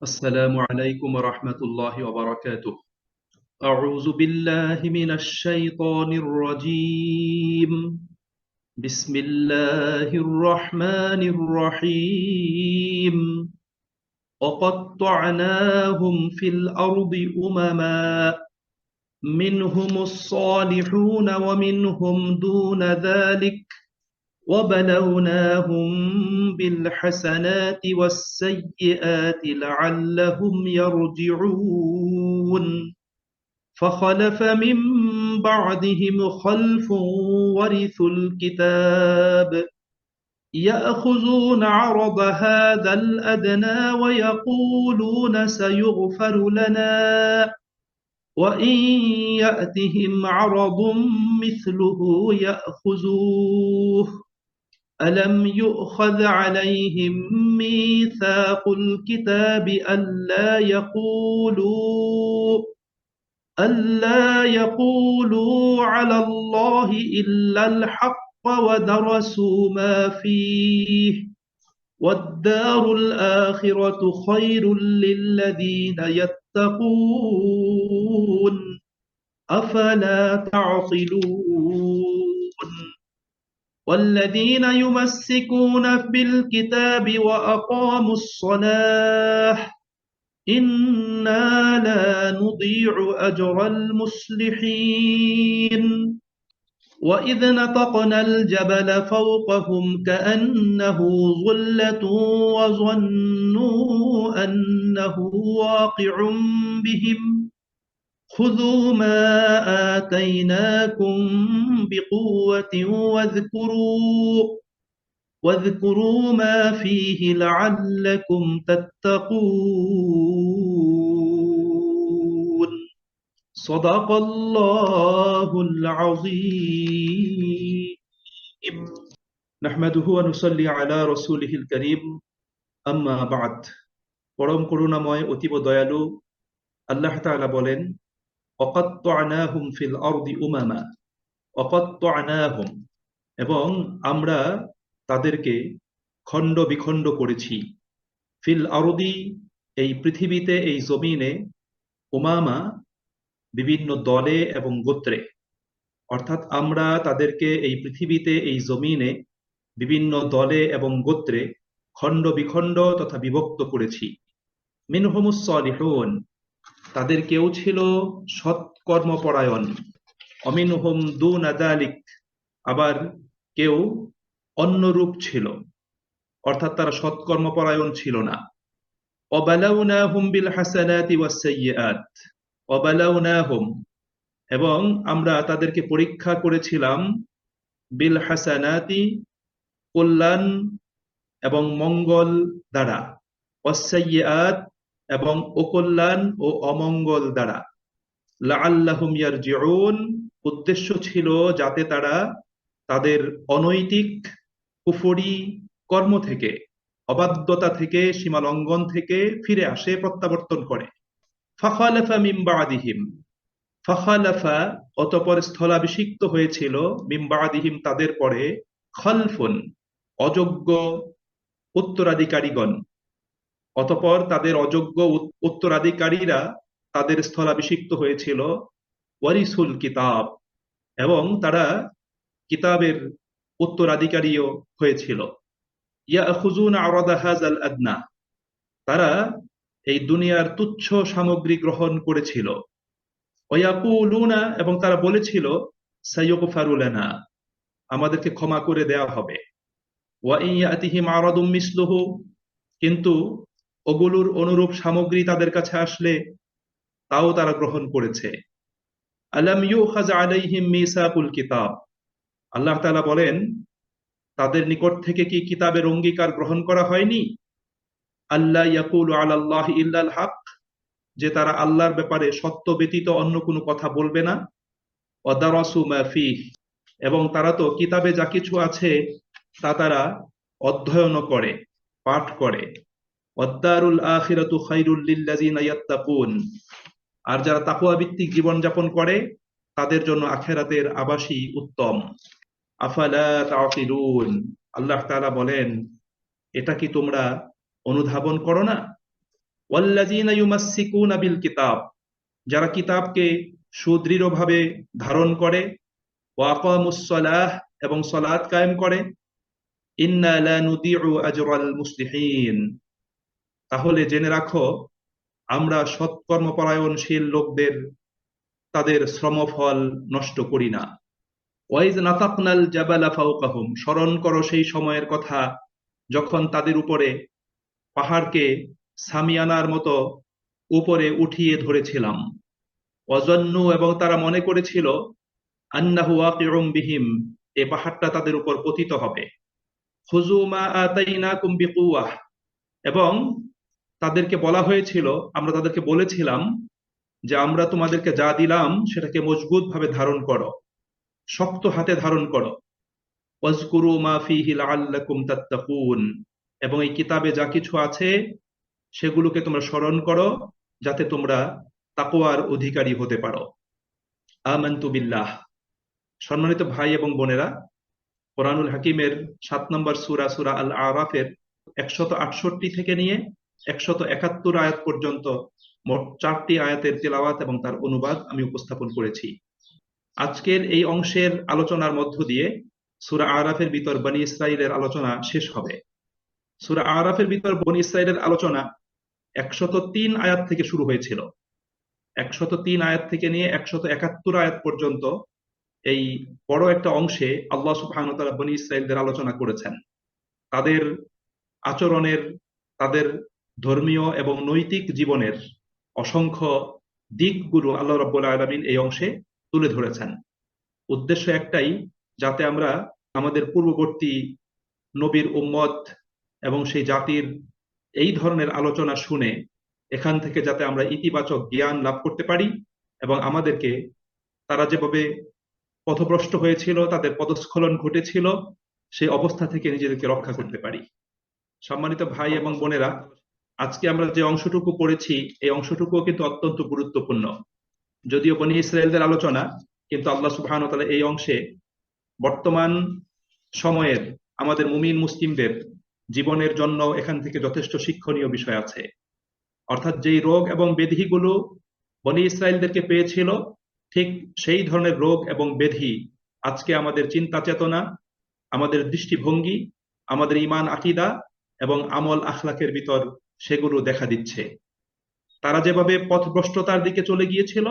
السلام عليكم ورحمة الله وبركاته. أعوذ بالله من الشيطان الرجيم. بسم الله الرحمن الرحيم. وقطعناهم في الأرض أمما منهم الصالحون ومنهم دون ذلك وبلوناهم بالحسنات والسيئات لعلهم يرجعون. فخلف من بعدهم خلف ورثوا الكتاب يأخذون عرض هذا الأدنى ويقولون سيغفر لنا وإن يأتهم عرض مثله يأخذوه. ألم يؤخذ عليهم ميثاق الكتاب ألا يقولوا على الله إلا الحق ودرسوا ما فيه والدار الآخرة خير للذين يتقون أفلا تعقلون. والذين يمسكون بالكتاب وأقاموا الصلاة إنا لا نضيع أجر المصلحين. وإذ نطقنا الجبل فوقهم كأنه ظلة وظنوا أنه واقع بهم خذوا ما آتيناكم بقوة واذكروا ما فيه لعلكم تتقون. صدق الله العظيم. نحمده ونصلي على رسوله الكريم أما بعد. পরম করুণাময় অতীব দয়ালু আল্লাহ তাআলা বলেন, وقطعناهم في الأرض أمما وقطعناهم, এবং আমরা তাদেরকে খণ্ড বিখণ্ড করেছি, ফিল আরদি, এই পৃথিবীতে, এই জমিনে, উমামা, বিভিন্ন দলে এবং গোত্রে, অর্থাৎ আমরা তাদেরকে এই পৃথিবীতে, এই জমিনে বিভিন্ন দলে এবং গোত্রে খণ্ড বিখণ্ড তথা বিভক্ত করেছি। মিনহুমুস সালিহুন, তাদের কেউ ছিল সৎকর্মপরায়ণ, অমিনহুম দুনা যালিক, আবার কেউ অন্যরূপ ছিল, অর্থাৎ তারা সৎকর্মপরায়ণ ছিল না। ওয়াবালাউনাহুম বিল হাসানাতি ওয়াস সাইয়্যাত, ওয়াবালাউনাহুম, এবং আমরা তাদেরকে পরীক্ষা করেছিলাম, বিল হাসানাতি, কল্যাণ এবং মঙ্গল দ্বারা, ওয়াস সাইয়্যাত, এবং অকল্যাণ ও অমঙ্গল দ্বারা, লাআল্লাহুম ইয়ারজিউন, উদ্দেশ্য ছিল যাতে তারা তাদের অনৈতিক কুফরি কর্ম থেকে, অবাধ্যতা থেকে, সীমালঙ্ঘন থেকে ফিরে আসে, প্রত্যাবর্তন করে। ফাখালাফা মিন বাদিহিম, ফাখালাফা, অতঃপর স্থলাভিষিক্ত হয়েছিল, মিন বাদিহিম, তাদের পরে, খালফুন, অযোগ্য উত্তরাধিকারীগণ, অতঃপর তাদের অযোগ্য উত্তরাধিকারীরা তাদের স্থলাভিষিক্ত হয়েছিল, ওয়ারিসুল কিতাব, এবং তারা কিতাবের উত্তরাধিকারীও হয়েছিল। ইয়াখুযুনা আরাদা হাযাল আদনা, তারা এই দুনিয়ার তুচ্ছ সামগ্রী গ্রহণ করেছিল। ওয়ায়াকুলুনা, এবং তারা বলেছিল, সাইয়ুগফারু লানা, আমাদেরকে ক্ষমা করে দেওয়া হবে। ওয়া ইন ইয়াতিহিম আরাদুম মিসলুহু, কিন্তু ওগুলোর অনুরূপ সামগ্রী তাদের কাছে আসলে তাও তারা গ্রহণ করেছে। আলাম ইউখায আলাইহিম মিসাকুল কিতাব, আল্লাহ তাআলা বলেন, তাদের নিকট থেকে কি কিতাবের অঙ্গীকার গ্রহণ করা হয়নি? আল্লা ইয়াকুলু আলাল্লাহি ইল্লাল হক, যে তারা আল্লাহর ব্যাপারে সত্য ব্যতীত অন্য কোনো কথা বলবে না। ওয়া দারাসু মা ফীহ, এবং তারা তো কিতাবে যা কিছু আছে তা তারা অধ্যয়ন করে, পাঠ করে। ওয়াদ-দারুল আখিরাতু খায়রুল লিল্লাযিনা ইয়াত্তাকুন, আর যারা তাকওয়া ভিত্তিক জীবন যাপন করে তাদের জন্য আখিরাতের আবাসই উত্তম। আফালা তাকিলুন, আল্লাহ তাআলা বলেন, এটা কি তোমরা অনুধাবন করো না? ওয়াল্লাযীনা ইউমাসসিকুনা বিল কিতাব, যারা কিতাবকে সুদৃঢ়ভাবে ধারণ করে, ওয়া আকামুস সালাহ, এবং সালাত কায়েম করে, ইন্না লা নুদিউ আজরাল মুসলিহিন, তাহলে জেনে রাখো আমরা সৎকর্মপরায়ণশীল লোকদের তাদের শ্রমফল নষ্ট করি না। ওয়াইজ নাতাকনাল জাবালা ফাওকাহুম, স্মরণ করো সেই সময়ের কথা যখন তাদের উপরে পাহাড়কে সামিয়ানার মতো উপরে উঠিয়ে ধরেছিলাম। ওয়াজান্নু, এবং তারা মনে করেছিল, আন্নাহু ওয়াকিউম বিহিম, এ পাহাড়টা তাদের উপর পতিত হবে। খুযু মা আতাইনাকুম বিকুওয়াহ, এবং তাদেরকে বলা হয়েছিল, আমরা তাদেরকে বলেছিলাম যে আমরা তোমাদেরকে যা দিলাম সেটাকে মজবুত ভাবে ধারণ করো, শক্ত হাতে ধারণ করো। ওয়াজকুরু মা ফীহি লাআল্লাকুম তাত্তাকুন, এবং এই কিতাবে যা কিছু আছে সেগুলোকে তোমরা স্মরণ করো যাতে তোমরা তাকওয়ার অধিকারী হতে পারো। আমানতু বিল্লাহ। সম্মানিত ভাই এবং বোনেরা, কোরআনুল হাকিমের 7 নম্বর সূরা, সূরা আল আরাফের 168 থেকে নিয়ে 171 আয়াত পর্যন্ত মোট 4টি আয়াতের তেলাওয়াত এবং তার অনুবাদ আমি উপস্থাপন করেছি। আজকের এই অংশের আলোচনার মধ্য দিয়ে সূরা আরাফের ভিতর বনী ইসরাইলের আলোচনা শেষ হবে। সূরা আরাফের ভিতর বনী ইসরাইলের আলোচনা 103 আয়াত থেকে শুরু হয়েছিল। 103 আয়াত থেকে নিয়ে 171 আয়াত পর্যন্ত এই বড় একটা অংশে আল্লাহ সুবহানাহু ওয়া তাআলা বনী ইসরাইলদের আলোচনা করেছেন। তাদের আচরণের, তাদের ধর্মীয় এবং নৈতিক জীবনের অসংখ্য দিকগুলো আল্লাহ রাব্বুল আলামিন এই অংশে তুলে ধরেছেন। উদ্দেশ্য একটাই, যাতে আমরা আমাদের পূর্ববর্তী নবীর উম্মত এবং সেই জাতির এই ধরনের আলোচনা শুনে এখান থেকে যাতে আমরা ইতিবাচক জ্ঞান লাভ করতে পারি এবং আমাদেরকে, তারা যেভাবে পথভ্রষ্ট হয়েছিল, তাদের পদস্খলন ঘটেছিল, সেই অবস্থা থেকে নিজেদেরকে রক্ষা করতে পারি। সম্মানিত ভাই এবং বোনেরা, আজকে আমরা যে অংশটুকু পড়েছি এই অংশটুকুও কিন্তু অত্যন্ত গুরুত্বপূর্ণ। যদিও বনী ইসরায়েলদের আলোচনা, কিন্তু আল্লাহ সুবহানাহু ওয়া তাআলা এই অংশে বর্তমান সময়ের আমাদের মুমিন মুসলিমদের জীবনের জন্য এখান থেকে যথেষ্ট শিক্ষণীয় বিষয় আছে। অর্থাৎ যেই রোগ এবং ব্যাধিগুলো বনী ইসরায়েলদেরকে পেয়েছিল, ঠিক সেই ধরনের রোগ এবং ব্যাধি আজকে আমাদের চিন্তা চেতনা, আমাদের দৃষ্টিভঙ্গি, আমাদের ঈমান আকীদা এবং আমল আখলাকের ভিতর সেগুলো দেখা দিচ্ছে। তারা যেভাবে পথভ্রষ্টতার দিকে চলে গিয়েছিল,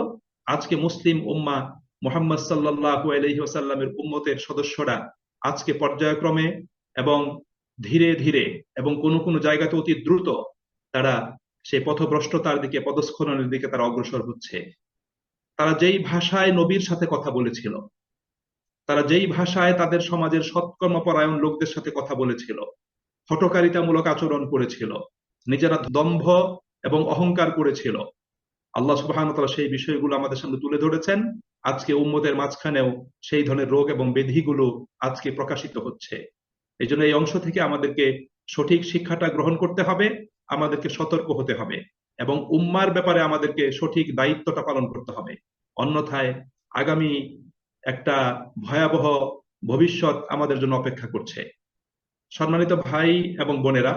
আজকে মুসলিম উম্মাহ মুহাম্মদ সাল্লাল্লাহু আলাইহি ওয়াসাল্লামের উম্মতের সদস্যরা আজকে পর্যায়ক্রমে এবং ধীরে ধীরে এবং কোনো কোনো জায়গাতে অতি দ্রুত তারা সেই পথভ্রষ্টতার দিকে, পদস্খলনের দিকে তারা অগ্রসর হচ্ছে। তারা যেই ভাষায় নবীর সাথে কথা বলেছিল, তারা যেই ভাষায় তাদের সমাজের সৎকর্মপরায়ণ লোকদের সাথে কথা বলেছিল, হঠকারিতামূলক আচরণ করেছিল, নিজেরা দম্ভ এবং অহংকার করেছিল, আল্লাহ সুবহানাহু ওয়া তাআলা সেই বিষয়গুলো আমাদের সামনে তুলে ধরেছেন। আজকে উম্মতের মাঝখানেও সেই ধরনের রোগ এবং ব্যাধিগুলো আজকে প্রকাশিত হচ্ছে। এই জন্য এই অংশ থেকে আমাদেরকে সঠিক শিক্ষাটা গ্রহণ করতে হবে, আমাদেরকে সতর্ক হতে হবে এবং উম্মার ব্যাপারে আমাদেরকে সঠিক দায়িত্বটা পালন করতে হবে। অন্যথায় আগামী একটা ভয়াবহ ভবিষ্যৎ আমাদের জন্য অপেক্ষা করছে। সম্মানিত ভাই এবং বোনেরা,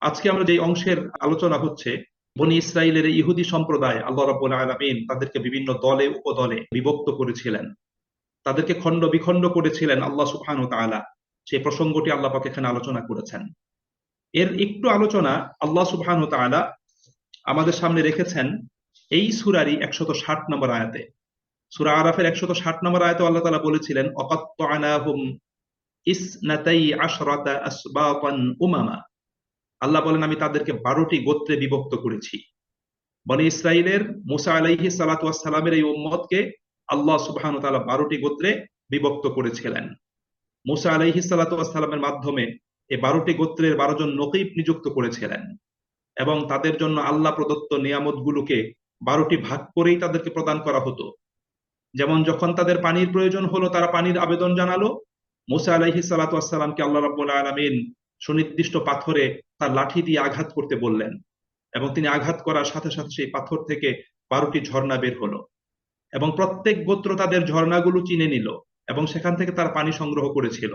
আজকে আমরা যে অংশের আলোচনা হচ্ছে, বনী ইসরাইলের ইহুদি সম্প্রদায়, আল্লাহ রাব্বুল আলামিন তাদেরকে বিভিন্ন দলে উপদলে বিভক্ত করেছিলেন, তাদেরকে খণ্ড বিখণ্ড করেছিলেন আল্লাহ সুবহানাহু ওয়া তাআলা। সেই প্রসঙ্গটি আল্লাহ পাক এখানে আলোচনা করেছেন। এর একটু আলোচনা আল্লাহ সুবহানাহু ওয়া তাআলা আমাদের সামনে রেখেছেন এই সূরারই 160 নম্বর আয়াতে। সূরা আরাফের 160 নম্বর আয়াতে আল্লাহ তাআলা বলেছিলেন, ওয়াকাত্তানাহুম ইসনাতাই আশরাতা আসবাতান উমামা। আল্লাহ বলেন, আমি তাদেরকে 12টি গোত্রে বিভক্ত করেছি। বনী ইসরাইলের মুসা আলাইহিস সালাতু ওয়াস সালামের এই উম্মতকে আল্লাহ সুবহানাহু ওয়া তাআলা 12টি গোত্রে বিভক্ত করেছিলেন। মুসা আলাইহিস সালাতু ওয়াস সালামের মাধ্যমে এই 12টি গোত্রের 12 জন নকিব নিযুক্ত করেছিলেন এবং তাদের জন্য আল্লাহ প্রদত্ত নিয়ামতগুলোকে 12টি ভাগ করেই তাদেরকে প্রদান করা হতো। যেমন যখন তাদের পানির প্রয়োজন হলো, তারা পানির আবেদন জানালো, মুসা আলাইহিস সালাতু ওয়াস সালামকে আল্লাহ রাব্বুল আলামিন সুনির্দিষ্ট পাথরে তার লাঠি দিয়ে আঘাত করতে বললেন এবং তিনি আঘাত করার সাথে সাথে সেই পাথর থেকে 12টি ঝর্ণা বের হলো এবং প্রত্যেক গোত্র তাদের ঝর্ণাগুলো চিনে নিল এবং সেখান থেকে তার পানি সংগ্রহ করেছিল।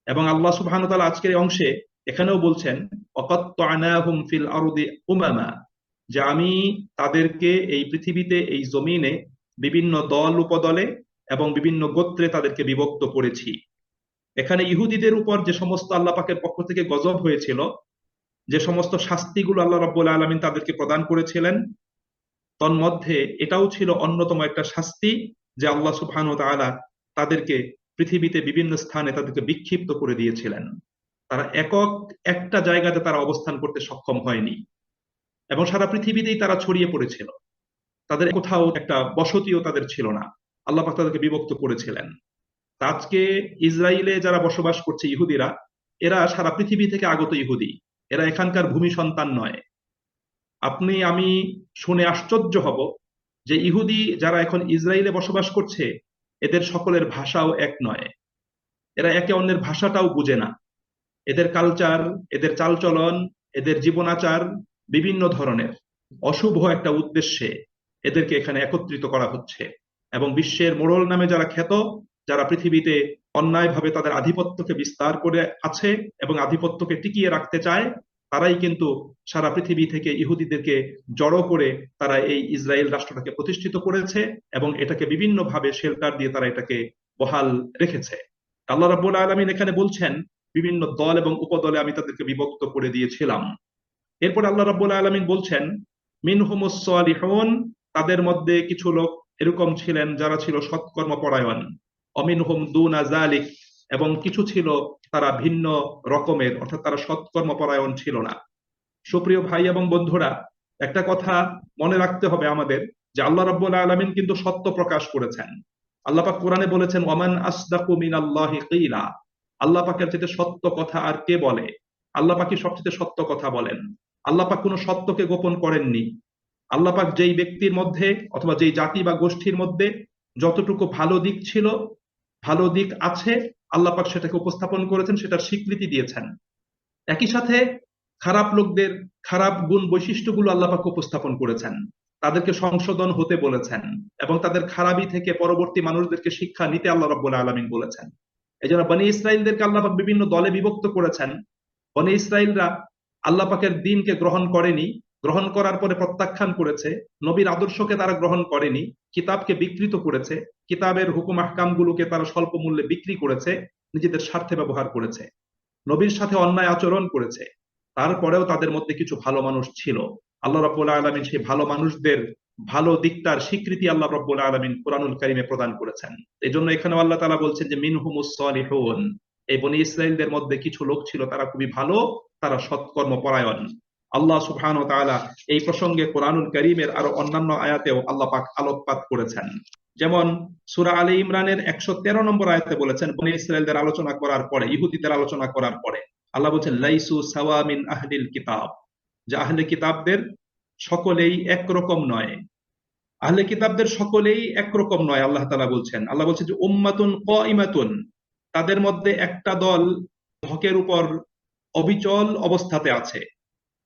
এবং আল্লাহ সুবহানাহু ওয়া তাআলা আজকের এই অংশে এখানেও বলছেন ওয়াকাত্তানাহুম ফিল আরদি উমামা, যে আমি তাদেরকে এই পৃথিবীতে, এই জমিনে বিভিন্ন দল উপদলে এবং বিভিন্ন গোত্রে তাদেরকে বিভক্ত করেছি। এখানে ইহুদিদের উপর যে সমস্ত আল্লাহ পাকের পক্ষ থেকে গজব হয়েছিল, যে সমস্ত শাস্তিগুলো আল্লাহ রাব্বুল আলামিন তাদেরকে প্রদান করেছিলেন, তন্মধ্যে এটাও ছিল অন্যতম একটা শাস্তি, যে আল্লাহ সুবহানাহু ওয়া তাআলা তাদেরকে পৃথিবীতে বিভিন্ন স্থানে তাদেরকে বিক্ষিপ্ত করে দিয়েছিলেন। তারা একটা জায়গাতে তারা অবস্থান করতে সক্ষম হয়নি এবং সারা পৃথিবীতেই তারা ছড়িয়ে পড়েছিল। তাদের কোথাও একটা বসতিও তাদের ছিল না। আল্লাহ পাক তাদেরকে বিভক্ত করেছিলেন। তা আজকে ইসরায়েলে যারা বসবাস করছে ইহুদিরা, এরা সারা পৃথিবী থেকে আগত ইহুদি, এরা এখানকার ভূমি সন্তান নয়। আপনি আমি শুনে আশ্চর্য হব যে ইহুদি যারা এখন ইসরায়েলে বসবাস করছে, এদের সকলের ভাষাও এক নয়। এরা একে অন্যের ভাষাটাও বুঝে না। এদের কালচার, এদের চালচলন, এদের জীবনাচার বিভিন্ন ধরনের অশুভ একটা উদ্দেশ্যে এদেরকে এখানে একত্রিত করা হচ্ছে। এবং বিশ্বের মোড়ল নামে যারা খ্যাত, যারা পৃথিবীতে অন্যায়ভাবে তাদের আধিপত্যকে বিস্তার করে আছে এবং আধিপত্যকে টিকিয়ে রাখতে চায়, তারাই কিন্তু সারা পৃথিবী থেকে ইহুদিদেরকে জড়ো করে তারা এই ইসরায়েল রাষ্ট্রটাকে প্রতিষ্ঠিত করেছে এবং এটাকে বিভিন্নভাবে শেল্টার দিয়ে তারা এটাকে বহাল রেখেছে। আল্লাহ রাব্বুল আলামিন এখানে বলছেন বিভিন্ন দল এবং উপদলে আমি তাদেরকে বিভক্ত করে দিয়েছিলাম। এরপর আল্লাহ রাব্বুল আলামিন বলছেন মিনহুমুস সালিহুন, তাদের মধ্যে কিছু লোক এরকম ছিলেন যারা ছিল সৎকর্মপরায়ণ। অমিনহুম দুনা যালিক, এবং কিছু ছিল তারা ভিন্ন রকমের, অর্থাৎ তারা সৎকর্মপরায়ণ ছিল না। সুপ্রিয় ভাই এবং বন্ধুরা, একটা কথা মনে রাখতে হবে আমাদের, যে আল্লাহ রাব্বুল আলামিন কিন্তু সত্য প্রকাশ করেছেন। আল্লাহ পাক কোরআনে বলেছেন ওয়ামান আসদাকু মিনাল্লাহি কিলা, আল্লাহ পাকের চেয়ে সত্য কথা আর কে বলে? আল্লাহ পাকই সবচেয়ে সত্য কথা বলেন। আল্লাহ পাক কোনো সত্যকে গোপন করেননি। আল্লাহ পাক যেই ব্যক্তির মধ্যে অথবা যেই জাতি বা গোষ্ঠীর মধ্যে যতটুকু ভালো দিক ছিল, ভালো দিক আছে, আল্লাহ পাক সেটাকে উপস্থাপন করেছেন, সেটার স্বীকৃতি দিয়েছেন। একই সাথে খারাপ লোকদের খারাপ গুণ বৈশিষ্ট্যগুলো আল্লাহ পাক উপস্থাপন করেছেন, তাদেরকে সংশোধন হতে বলেছেন এবং তাদের খারাপি থেকে পরবর্তী মানুষদেরকে শিক্ষা নিতে আল্লাহ রাব্বুল আলামিন বলেছেন। এই জন্য বনী ইসরাইলদেরকে আল্লাহ পাক বিভিন্ন দলে বিভক্ত করেছেন। বনী ইসরাইলরা আল্লাহ পাকের দ্বীনকে গ্রহণ করেনি, গ্রহণ করার পরে প্রত্যাখ্যান করেছে, নবীর আদর্শকে তারা গ্রহণ করেনি, কিতাবকে বিকৃত করেছে, কিতাবের হুকুম আহকামগুলোকে তারা স্বল্প মূল্যে বিক্রি করেছে, নিজেদের স্বার্থে ব্যবহার করেছে, নবীর সাথে অন্যায় আচরণ করেছে। তারপরেও তাদের মধ্যে কিছু ভালো মানুষ ছিল। আল্লাহ রাব্বুল আলামিন সেই ভালো মানুষদের ভালো দিকটার স্বীকৃতি আল্লাহ রাব্বুল আলামিন কুরআনুল কারীমে প্রদান করেছেন। এই জন্য এখানে আল্লাহ তাআলা বলছেন যে মিনহুমুস সালিহুন, এই বনী ইসরাইলদের মধ্যে কিছু লোক ছিল তারা খুবই ভালো, তারা সৎকর্ম পরায়ণ। আল্লাহ সুবহানাহু ওয়া তাআলা এই প্রসঙ্গে কুরআনুল কারীমের আরো অন্যান্য আয়াতেও আল্লাহ পাক আলোকপাত করেছেন। যেমন সূরা আলে ইমরানের 113 নম্বর আয়াতে বলেছেন, বনী ইসরাইলদের আলোচনা করার পরে, ইহুদিদের আলোচনা করার পরে আল্লাহ বলছেন লাইসু সাওয়া মিন আহলিল কিতাব, যে আহলে কিতাবদের সকলেই একরকম নয়। আহলে কিতাবদের সকলেই একরকম নয়, আল্লাহ তাআলা বলছেন। আল্লাহ বলছেন যে উম্মাতুন কাইমাতুন, তাদের মধ্যে একটা দল হকের উপর অবিচল অবস্থাতে আছে।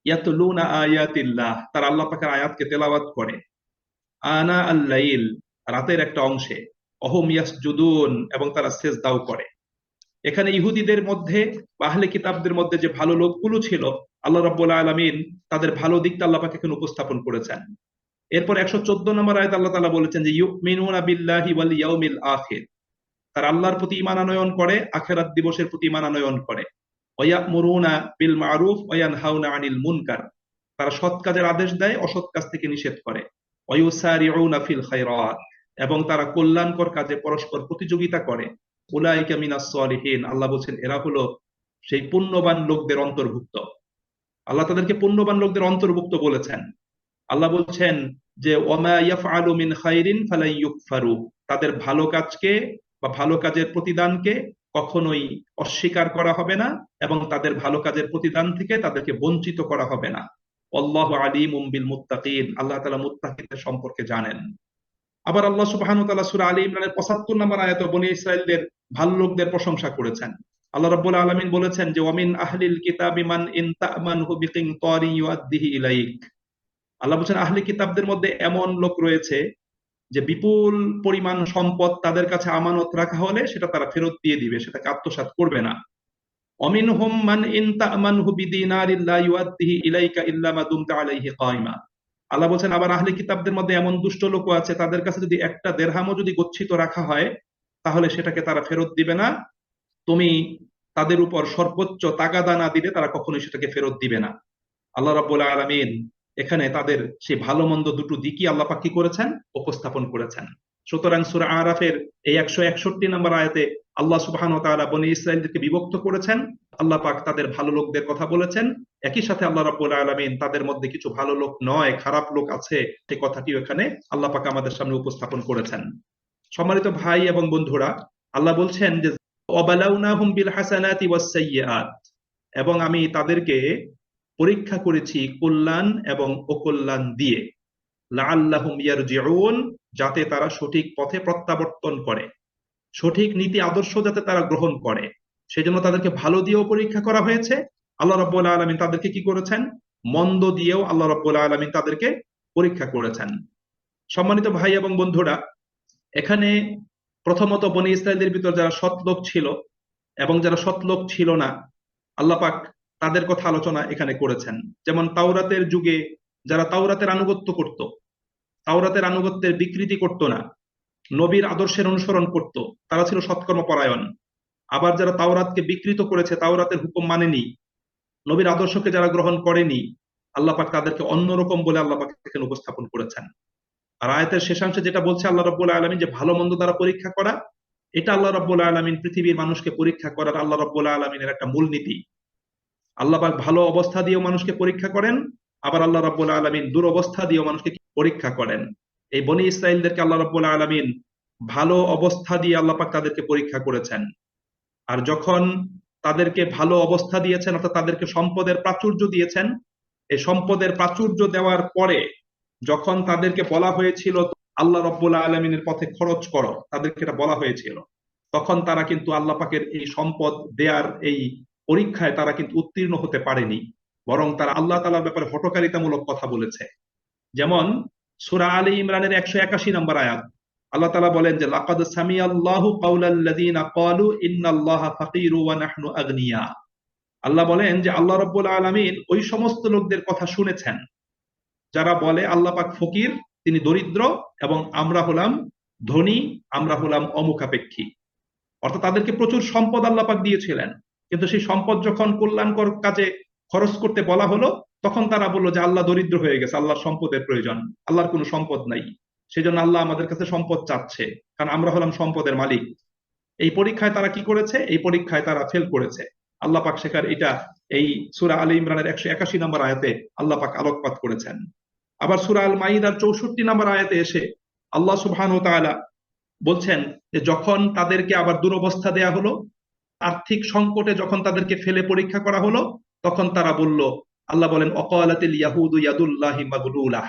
ইয়াতলুনা আয়াতিল্লাহ, তারা আল্লাহ পাকের আয়াতকে তেলাওয়াত করে। আনা আল-লাইল, রাতের একটা অংশে। অহুম ইয়াসজুদুন, এবং তারা সিজদাও করে। এখানে ইহুদিদের মধ্যে বা আহলে কিতাবদের মধ্যে যে ভালো লোকগুলো ছিল, আল্লাহ রাব্বুল আলামিন তাদের ভালো দিকটা আল্লাহ পাক এখানে উপস্থাপন করেছেন। এরপর 114 নম্বর আয়াত আল্লাহ তাআলা বলেছেন যে ইউমিনুনা বিল্লাহি ওয়াল ইয়াউমিল আখির, তারা আল্লাহর প্রতি ঈমান আনয়ন করে, আখিরাত দিবসের প্রতি ঈমান আনয়ন করে। ওয়া ইয়ামুরুনা বিল মারুফ ওয়া ইয়ানহাউনা আনিল মুনকার, তারা সৎ কাজের আদেশ দেয়, অসৎ কাজ থেকে নিষেধ করে। ওয়া ইউসারিউনা ফিল খায়রাত, এবং তারা কল্যাণকর কাজে পরস্পর প্রতিযোগিতা করে। উলাইকা মিনাস সালিহিন, আল্লাহ বলছেন এরা হলো সেই পুণ্যবান লোকদের অন্তর্ভুক্ত। আল্লাহ তাদেরকে পুণ্যবান লোকদের অন্তর্ভুক্ত বলেছেন। আল্লাহ বলছেন যে ওয়ামা ইয়াফআলু মিন খাইরিন ফালাই ইউকফারু, তাদের ভালো কাজকে বা ভালো কাজের প্রতিদানকে কখনোই অস্বীকার করা হবে না এবং তাদের ভালো কাজের প্রতিদান থেকে তাদেরকে বঞ্চিত করা হবে না। আল্লাহু আলিমুম বিল মুত্তাকিন, আল্লাহ তাআলা মুত্তাকিদের সম্পর্কে জানেন। আবার আল্লাহ সুবহানাহু ওয়া তাআলা সূরা আলী ইমরানের 75 নম্বর আয়াতে বনী ইসরাইলদের ভালো লোকদের প্রশংসা করেছেন। আল্লাহ রাব্বুল আলামিন বলেছেন যে ওয়ামিন আহলিল কিতাবি মান ইন তা'মানহু বিকিনতারিন ইউআদ্দিহি ইলাইক, আল্লাহ বলছেন আহলে কিতাবদের মধ্যে এমন লোক রয়েছে যে বিপুল পরিমাণ সম্পদ তাদের কাছে আমানত রাখা হলে সেটা তারা ফেরত দিয়ে দিবে, সেটাকে আত্মসাৎ করবে না। অমিনহুম মান ইন তা'মানহু বিদিনারিন লা ইউআদ্দিহি ইলাইকা ইল্লা মা দুমতা আলাইহি কায়মা। আল্লাহ বলছেন আবার আহলে কিতাবদের মধ্যে এমন দুষ্ট লোকও আছে, তাদের কাছে যদি একটা দেরহামও যদি গচ্ছিত রাখা হয় তাহলে সেটাকে তারা ফেরত দিবে না। তুমি তাদের উপর সর্বোচ্চ তাগাদা না দিলে তারা কখনোই সেটাকে ফেরত দিবে না। আল্লাহ রাব্বুল আলামিন এখানে তাদের সেই ভালো মন্দ দুটো দিকই আল্লাহ পাক কি করেছেন, উপস্থাপন করেছেন। সুতরাং সূরা আরাফের এই 161 নম্বর আয়াতে আল্লাহ সুবহানাহু ওয়া তাআলা বনী ইসরাইলদেরকে বিভক্ত করেছেন। আল্লাহ পাক তাদের ভালো লোকদের কথা বলেছেন, একই সাথে আল্লাহ রাব্বুল আলামিন তাদের মধ্যে কিছু ভালো লোক নয়, খারাপ লোক আছে সেই কথাটিও এখানে আল্লাহ পাক আমাদের সামনে উপস্থাপন করেছেন। সম্মানিত ভাই এবং বন্ধুরা, আল্লাহ বলছেন যে ওয়াবালাউনাহুম বিল হাসানাতি ওয়াস সাইয়্যাত, এবং আমি তাদেরকে পরীক্ষা করেছি কল্যাণ এবং অকল্যাণ দিয়ে, লাআল্লাহুম ইয়ারজিউন, যাতে তারা সঠিক পথে প্রত্যাবর্তন করে, সঠিক নীতি আদর্শ যাতে তারা গ্রহণ করে, সেজন্য তাদেরকে ভালো দিয়েও পরীক্ষা করা হয়েছে। আল্লাহ রাব্বুল আলামিন তাদেরকে কি করেছেন, মন্দ দিয়েও আল্লাহ রাব্বুল আলামিন তাদেরকে পরীক্ষা করেছেন। সম্মানিত ভাই এবং বন্ধুরা, এখানে প্রথমত বনী ইসরায়েলদের ভিতর যারা সৎ লোক ছিল এবং যারা সৎ লোক ছিল না, আল্লাহ পাক তাদের কথা আলোচনা এখানে করেছেন। যেমন তাওরাতের যুগে যারা তাওরাতের আনুগত্য করত, তাওরাতের আনুগত্যের বিকৃতি করত না, নবীর আদর্শের অনুসরণ করত, তারা ছিল সৎকর্ম পরায়ণ। আবার যারা তাওরাতকে বিকৃত করেছে, তাওরাতের হুকুম মানেনি, নবীর আদর্শকে যারা গ্রহণ করেনি, আল্লাহ পাক তাদেরকে অন্যরকম বলে আল্লাহ পাক এখানে উপস্থাপন করেছেন। আর আয়াতের শেষাংশে যেটা বলছে আল্লাহ রাব্বুল আলামিন যে ভালো মন্দ দ্বারা পরীক্ষা করা, এটা আল্লাহ রাব্বুল আলামিন পৃথিবীর মানুষকে পরীক্ষা করার আল্লাহ রাব্বুল আলামিনের একটা মূলনীতি। আল্লাহ পাক ভালো অবস্থা দিয়েও মানুষকে পরীক্ষা করেন, আবার আল্লাহ রাব্বুল আলামিন দুরবস্থা দিয়েও মানুষকে পরীক্ষা করেন। এই বনী ইসরাইলদেরকে আল্লাহ রাব্বুল আলামিন ভালো অবস্থা দিয়ে আল্লাহ পাক তাদেরকে পরীক্ষা করেছেন। আর যখন তাদেরকে ভালো অবস্থা দিয়েছেন, অর্থাৎ তাদেরকে সম্পদের প্রাচুর্য দিয়েছেন, এই সম্পদের প্রাচুর্য দেওয়ার পরে যখন তাদেরকে বলা হয়েছিল আল্লাহ রাব্বুল আলামিনের পথে খরচ করো, তাদেরকে এটা বলা হয়েছিল, তখন তারা কিন্তু আল্লাহ পাকের এই সম্পদ দেয়ার এই পরীক্ষায় তারা কিন্তু উত্তীর্ণ হতে পারেনি, বরং তারা আল্লাহ তাআলার ব্যাপারে হঠকারিতামূলক কথা বলেছে। যেমন সূরা আলী ইমরানের 181 নম্বর আয়াত, আল্লাহ তাআলা বলেন যে লাকাদ সামিআল্লাহু কাওলাল্লাযীনা ক্বালু ইন্নাল্লাহা ফাকীরু ওয়া নাহনু আগনিয়া। আল্লাহ বলেন যে আল্লাহ রাব্বুল আলামিন ওই সমস্ত লোকদের কথা শুনেছেন যারা বলে আল্লাহ পাক ফকির, তিনি দরিদ্র, এবং আমরা হলাম ধনী, আমরা হলাম অমুখাপেক্ষী। অর্থাৎ তাদেরকে প্রচুর সম্পদ আল্লাহ পাক দিয়েছিলেন, কিন্তু সেই সম্পদ যখন কল্যাণকর কাজে খরচ করতে বলা হলো, তখন তারা বললো যে আল্লাহ দরিদ্র হয়ে গেছে, আল্লাহর সম্পদের প্রয়োজন, আল্লাহর কোনো সম্পদ নাই, সেজন্য আল্লাহ আমাদের কাছে সম্পদ চাচ্ছে, কারণ আমরা হলাম সম্পদের মালিক। এই পরীক্ষায় তারা কি করেছে, এই পরীক্ষায় তারা ফেল করেছে। আল্লাহ পাক শেখার এটা এই সূরা আলী ইমরানের 181 নম্বর আয়াতে আল্লাহ পাক আলোকপাত করেছেন। আবার সূরা আল মাইদার 64 নম্বর আয়াতে এসে আল্লাহ সুবহানাহু ওয়া তাআলা বলছেন যে যখন তাদেরকে আবার দুরবস্থা দেয়া হলো, আর্থিক সংকটে যখন তাদেরকে ফেলে পরীক্ষা করা হলো, তখন তারা বলল, আল্লাহ বলেন অকালাতিল ইয়াহুদু ইয়াদুল্লাহি মাগলুলাহ,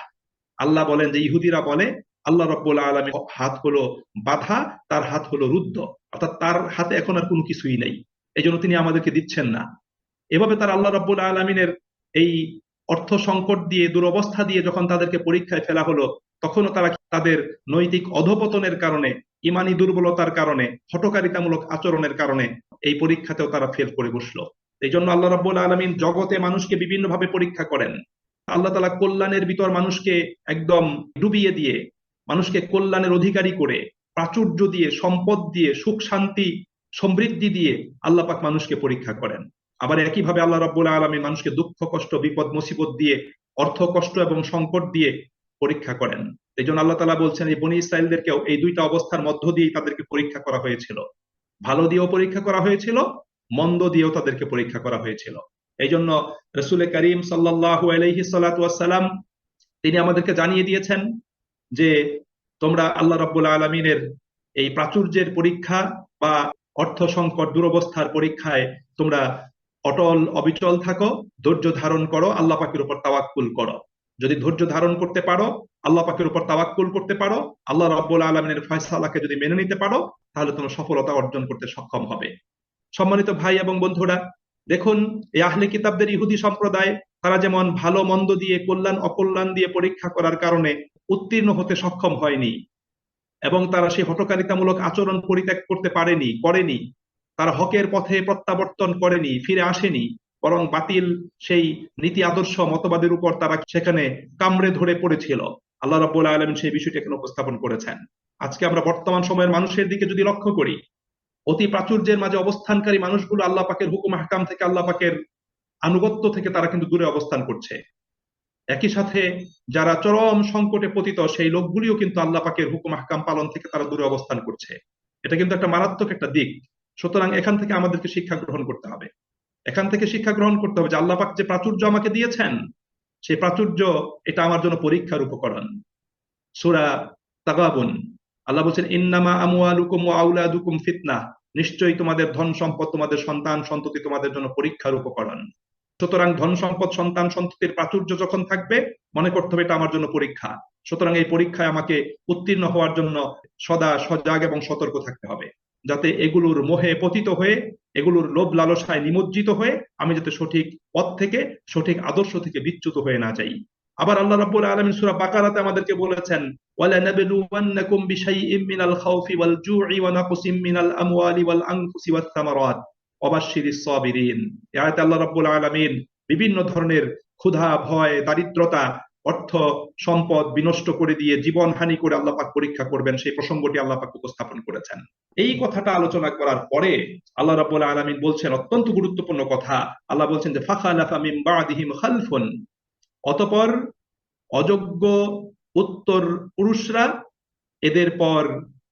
আল্লাহ বলেন যে ইহুদিরা বলে আল্লাহ রাব্বুল আলামিন হাত হলো বাঁধা, তার হাত হলো রুদ্ধ, অর্থাৎ তার হাতে এখন আর কোনো কিছুই নেই, এই জন্য তিনি আমাদেরকে দিচ্ছেন না। এভাবে তারা আল্লাহ রাব্বুল আলামিনের এই অর্থ সংকট দিয়ে, দুরবস্থা দিয়ে যখন তাদেরকে পরীক্ষায় ফেলা হলো, তখনও তারা তাদের নৈতিক অধপতনের কারণে, ইমানি দুর্বলতার কারণে, হঠকারিতামূলক আচরণের কারণে এই পরীক্ষাতেও তারা ফেল করে বসলো। এই জন্য আল্লাহ রাব্বুল আলামিন জগতে মানুষকে বিভিন্নভাবে পরীক্ষা করেন। আল্লাহ তাআলা কল্যাণের ভিতর মানুষকে একদম ডুবিয়ে দিয়ে, মানুষকে কল্যাণের অধিকারী করে, প্রাচুর্য দিয়ে, সম্পদ দিয়ে, সুখ শান্তি সমৃদ্ধি দিয়ে আল্লাহ পাক মানুষকে পরীক্ষা করেন। আবার একইভাবে আল্লাহ রাব্বুল আলামিন মানুষকে দুঃখ কষ্ট, বিপদ মুসিবত দিয়ে, অর্থ কষ্ট এবং সংকট দিয়ে পরীক্ষা করেন। এই জন্য আল্লাহ তাআলা বলছেন এই বনী ইসরাইলদেরকেও এই দুইটা অবস্থার মধ্য দিয়েই তাদেরকে পরীক্ষা করা হয়েছিল। ভালো দিয়েও পরীক্ষা করা হয়েছিল, মন্দ দিয়েও তাদেরকে পরীক্ষা করা হয়েছিল। এই জন্য রাসূল করিম সাল্লাল্লাহু আলাইহি সাল্লাতু ওয়াস সালাম তিনি আমাদেরকে জানিয়ে দিয়েছেন যে তোমরা আল্লাহ রাব্বুল আলামিনের এই প্রাচুর্যের পরীক্ষা বা অর্থ সংকট দুরবস্থার পরীক্ষায় তোমরা অটল অবিচল থাকো, ধৈর্য ধারণ করো, আল্লাহ পাকের উপর তাওয়াক্কুল করো। যদি ধৈর্য ধারণ করতে পারো, আল্লাহ পাকের উপর তাওয়াক্কুল করতে পারো, আল্লাহ রাব্বুল আলামিনের ফয়সালাকে যদি মেনে নিতে পারো, তাহলে তোমরা সফলতা অর্জন করতে সক্ষম হবে। সম্মানিত ভাই এবং বন্ধুরা, দেখুন এই আহলে কিতাবদের ইহুদি সম্প্রদায়, তারা যেমন ভালো মন্দ দিয়ে, কল্যাণ অকল্যাণ দিয়ে পরীক্ষা করার কারণে উত্তীর্ণ হতে সক্ষম হয়নি, এবং তারা সেই হঠকারিতামূলক আচরণ পরিত্যাগ করতে করেনি, তারা হকের পথে প্রত্যাবর্তন করেনি, ফিরে আসেনি, বরং বাতিল সেই নীতি আদর্শ মতবাদের উপর তারা সেখানে কামড়ে ধরে পড়েছিল। আল্লাহ রাব্বুল আলামিন সেই বিষয়টি এখানে উপস্থাপন করেছেন। আজকে আমরা বর্তমান সময়ের মানুষের দিকে যদি লক্ষ্য করি, অতি প্রাচুর্যের মাঝে অবস্থানকারী মানুষগুলো আল্লাহ পাকের হুকুম হাকাম থেকে, আল্লাহ পাকের আনুগত্য থেকে তারা কিন্তু দূরে অবস্থান করছে। একই সাথে যারা চরম সংকটে পতিত সেই লোকগুলিও কিন্তু আল্লাহ পাকের হুকুম হাকাম পালন থেকে তারা দূরে অবস্থান করছে। এটা কিন্তু একটা মারাত্মক একটা দিক। সুতরাং এখান থেকে আমাদেরকে শিক্ষা গ্রহণ করতে হবে। এখান থেকে শিক্ষা গ্রহণ করতে হবে যে আল্লাহ পাক যে প্রাচুর্য আমাকে দিয়েছেন, সেই প্রাচুর্য এটা আমার জন্য পরীক্ষার উপকরণ। সূরা তাগাবুন, আল্লাহ বলছেন ইন্নামা আমওয়ালুকুম ওয়া আওলাদুকুম ফিতনাহ, নিশ্চয়ই তোমাদের ধন সম্পদ, তোমাদের সন্তান সন্ততি তোমাদের জন্য পরীক্ষার উপকরণ। সুতরাং ধন সম্পদ, সন্তান সন্ততির প্রাচুর্য যখন থাকবে, মনে করতে হবে এটা আমার জন্য পরীক্ষা। সুতরাং এই পরীক্ষায় আমাকে উত্তীর্ণ হওয়ার জন্য সদা সজাগ এবং সতর্ক থাকতে হবে, যাতে এগুলোর মোহে পতিত হয়ে, এগুলোর লোভ লালসায় নিমজ্জিত হয়ে আমি যাতে সঠিক পথ থেকে, সঠিক আদর্শ থেকে বিচ্যুত হয়ে না যাই। আবার আল্লাহ রাব্বুল আলামিন সূরা বাকারাতে আমাদেরকে বলেছেন, ওয়ালা নাবলুওয়ান্নাকুম বিশাইইম মিনাল খাউফি ওয়াল জু'i ওয়া নাকসিম মিনাল আমওয়ালি ওয়াল আনফুসি ওয়াস সামারাত ওয়াবাশশিরিস সাবিরিন। এই আয়াতে আল্লাহ রাব্বুল আলামিন বিভিন্ন ধরনের ক্ষুধা, ভয়, দারিদ্রতা, অর্থ সম্পদ বিনষ্ট করে দিয়ে জীবন হানি করে আল্লাহ পাক পরীক্ষা করবেন, সেই প্রসঙ্গটি আল্লাহ পাক উপস্থাপন করেছেন। এই কথাটা আলোচনা করার পরে আল্লাহ রাব্বুল আলামিন বলছেন অত্যন্ত গুরুত্বপূর্ণ কথা। আল্লাহ বলছেন যে ফাখালাফা মিন বাদিহিম খালফুন, অতঃপর অযোগ্য উত্তর পুরুষরা এদের পর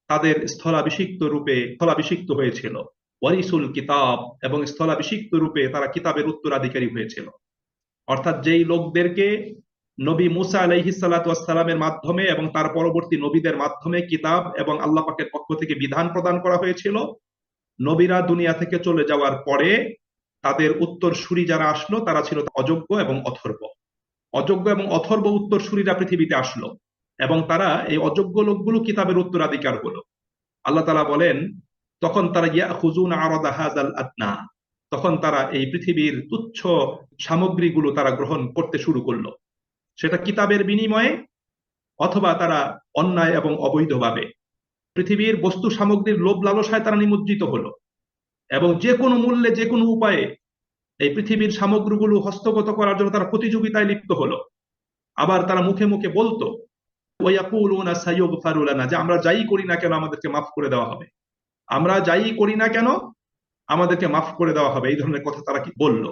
তাদের স্থলাভিষিক্ত হয়েছিল। ওয়ারিসুল কিতাব, এবং স্থলাভিষিক্ত রূপে তারা কিতাবের উত্তরাধিকারী হয়েছিল। অর্থাৎ যেই লোকদেরকে নবী মুসা আলাইহিস সালাতু ওয়াস সালামের মাধ্যমে এবং তার পরবর্তী নবীদের মাধ্যমে কিতাব এবং আল্লাহ পাকের পক্ষ থেকে বিধান প্রদান করা হয়েছিল, নবীরা দুনিয়া থেকে চলে যাওয়ার পরে তাদের উত্তরসূরি যারা আসলো তারা ছিল অযোগ্য এবং অথর্ব। অযোগ্য এবং অথর্ব উত্তরসূরিরা পৃথিবীতে আসলো এবং তারা এই অযোগ্য লোকগুলো কিতাবের উত্তরাধিকার হলো। আল্লাহ তাআলা বলেন, তখন তারা ইয়াখুযুনা আরাদা হাযাল আদনা, তখন তারা এই পৃথিবীর তুচ্ছ সামগ্রীগুলো তারা গ্রহণ করতে শুরু করলো, সেটা কিতাবের বিনিময়ে অথবা তারা অন্যায় এবং অবৈধভাবে পৃথিবীর বস্তু সামগ্রীর লোভ লালসায় তারা নিমজ্জিত হলো এবং যে কোনো মূল্যে, যে কোনো উপায়ে এই পৃথিবীর সামগ্রীগুলো হস্তগত করার জন্য তারা প্রতিযোগিতায় লিপ্ত হলো। আবার তারা মুখে মুখে বলতো ওয়ায়াকুলুনা সাইয়ুগফারু লানা, যে আমরা যাই করি না কেন আমাদেরকে মাফ করে দেওয়া হবে, আমরা যাই করি না কেন আমাদেরকে মাফ করে দেওয়া হবে, এই ধরনের কথা তারা কি বলল।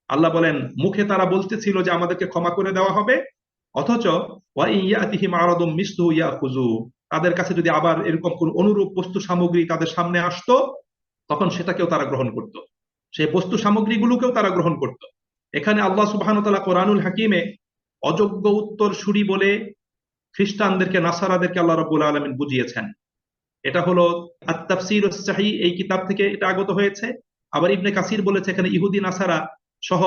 আল্লাহ বলেন মুখে তারা বলতেছিল যে আমাদেরকে ক্ষমা করে দেওয়া হবে, অথচ ওয়া ইয়াতিহিম আরাদুম মিসলুহু ইয়াখুযু, তাদের কাছে যদি আবার এরকম কোন অনুরূপ বস্তু সামগ্রী তাদের সামনে আসতো, তখন সেটাকেও তারা গ্রহণ করত, সেই বস্তু সামগ্রীগুলোকেও তারা গ্রহণ করত। এখানে আল্লাহ সুবহানাহু ওয়া তাআলা কোরআনুল হাকিমে অযোগ্য উত্তরসূরি বলে খ্রিস্টানদেরকে, নাসারাদেরকে আল্লাহ রাব্বুল আলামিন বুঝিয়েছেন। এটা হলো আত-তাফসীরুস সাহিহ, এই কিতাব থেকে এটা আগত হয়েছে। আবার ইবনে কাসির বলেছে এখানে ইহুদি নাসারা সহ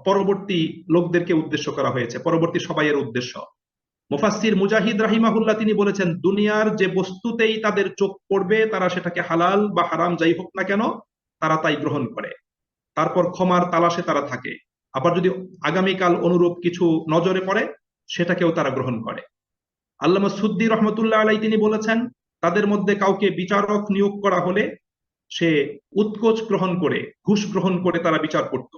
পরবর্তী লোকদেরকে উদ্দেশ্য করা হয়েছে, পরবর্তী সবাইয়ের উদ্দেশ্য। মুফাসসির মুজাহিদ রাহিমাহুল্লাহ তিনি বলেছেন, দুনিয়ার যে বস্তুতেই তাদের চোখ পড়বে তারা সেটাকে হালাল বা হারাম যাই হোক না কেন তারা তাই গ্রহণ করে, তারপর ক্ষমার তালাশে তারা থাকে। আবার যদি আগামীকাল অনুরূপ কিছু নজরে পড়ে সেটাকেও তারা গ্রহণ করে। আল্লামা সুদ্দী রহমতুল্লাহ আলাই তিনি বলেছেন, তাদের মধ্যে কাউকে বিচারক নিয়োগ করা হলে সে উৎকোচ গ্রহণ করে, ঘুষ গ্রহণ করে তারা বিচার করত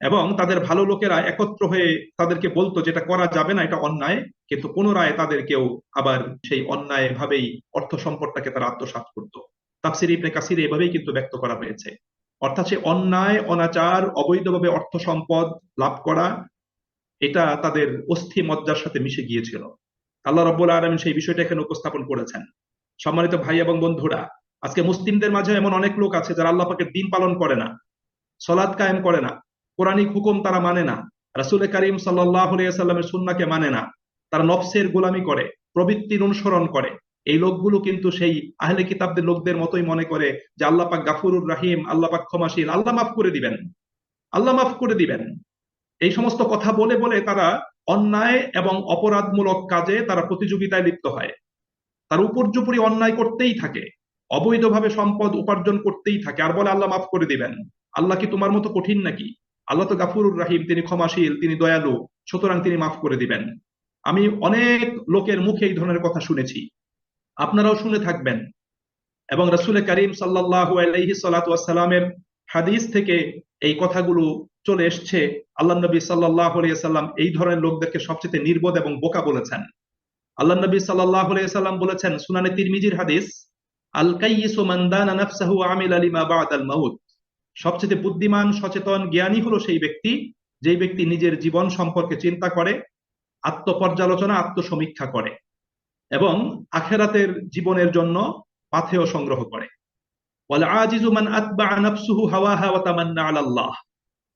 এবং তাদের ভালো লোকেরা একত্র হয়ে তাদেরকে বলতো যেটা করা যাবে না, এটা অন্যায়, কিন্তু পুনরায় তাদেরকেও আবার সেই অন্যায় ভাবেই অর্থ সম্পদটাকে তারা আত্মসাৎ করত। তাফসীর ইবনে কাসির এভাবেই কিন্তু ব্যক্ত করা হয়েছে। অর্থাৎ সে অন্যায়, অনাচার, অবৈধভাবে অর্থ সম্পদ লাভ করা, এটা তাদের অস্থি মজ্জার সাথে মিশে গিয়েছিল। আল্লাহ রাব্বুল আলামিন সেই বিষয়টা এখানে উপস্থাপন করেছেন। সম্মানিত ভাই এবং বন্ধুরা, আজকে মুসলিমদের মাঝে এমন অনেক লোক আছে যারা আল্লাহ পাকের দ্বীন পালন করে না, সালাত কায়েম করে না, কোরআনিক হুকুম তারা মানে না, রাসূল করিম সাল্লাল্লাহু আলাইহি ওয়াসাল্লামের সুন্নাহকে মানে না, তারা নফসের গোলামি করে, প্রবৃত্তির অনুসরণ করে। এই লোকগুলো কিন্তু সেই আহলে কিতাবদের লোকদের মতোই মনে করে যে আল্লাহ পাক গাফুরুর রাহিম, আল্লাহ পাক ক্ষমাশীল, আল্লাহ মাফ করে দিবেন, আল্লাহ মাফ করে দিবেন। এই সমস্ত কথা বলে বলে তারা অন্যায় এবং অপরাধমূলক কাজে তারা প্রতিযোগিতায় লিপ্ত হয়, তার উপর্যুপরি অন্যায় করতেই থাকে, অবৈধভাবে সম্পদ উপার্জন করতেই থাকে, আর বলে আল্লাহ মাফ করে দিবেন। আল্লাহ কি তোমার মতো কঠিন নাকি? আল্লাহ তো গাফুরুর রাহিম, তিনি ক্ষমাশীল, তিনি দয়ালু, সুতরাং তিনি মাফ করে দিবেন। আমি অনেক লোকের মুখে এই ধরনের কথা শুনেছি, আপনারাও শুনে থাকবেন এবং রাসূল করিম সাল্লাল্লাহু আলাইহি সাল্লাতু ওয়াসসালামের হাদিস থেকে এই কথাগুলো চলে এসছে। আল্লাহ নবী সাল্লাল্লাহু আলাইহি সাল্লাম এই ধরনের লোকদেরকে সবচেয়ে নির্বোধ এবং বোকা বলেছেন। আল্লাহ নবী সাল্লাল্লাহু আলাইহি সাল্লাম বলেছেন, সুনানে তিরমিজির হাদিস, আল কাইয়িসু মান দানা নাফসাহু ওয়া আমিলা লিমা বা'দাল মাউত। সবচেয়ে বুদ্ধিমান, সচেতন, জ্ঞানী হলো সেই ব্যক্তি যেই ব্যক্তি নিজের জীবন সম্পর্কে চিন্তা করে, আত্মপর্যালোচনা, আত্মসমীক্ষা করে এবং আখেরাতের জীবনের জন্য পাথেয় সংগ্রহ করে। ওয়াল আজিজু মান আতবা'a নাফসুহু হাওয়াহা ওয়া তামান্না আলাল্লাহ।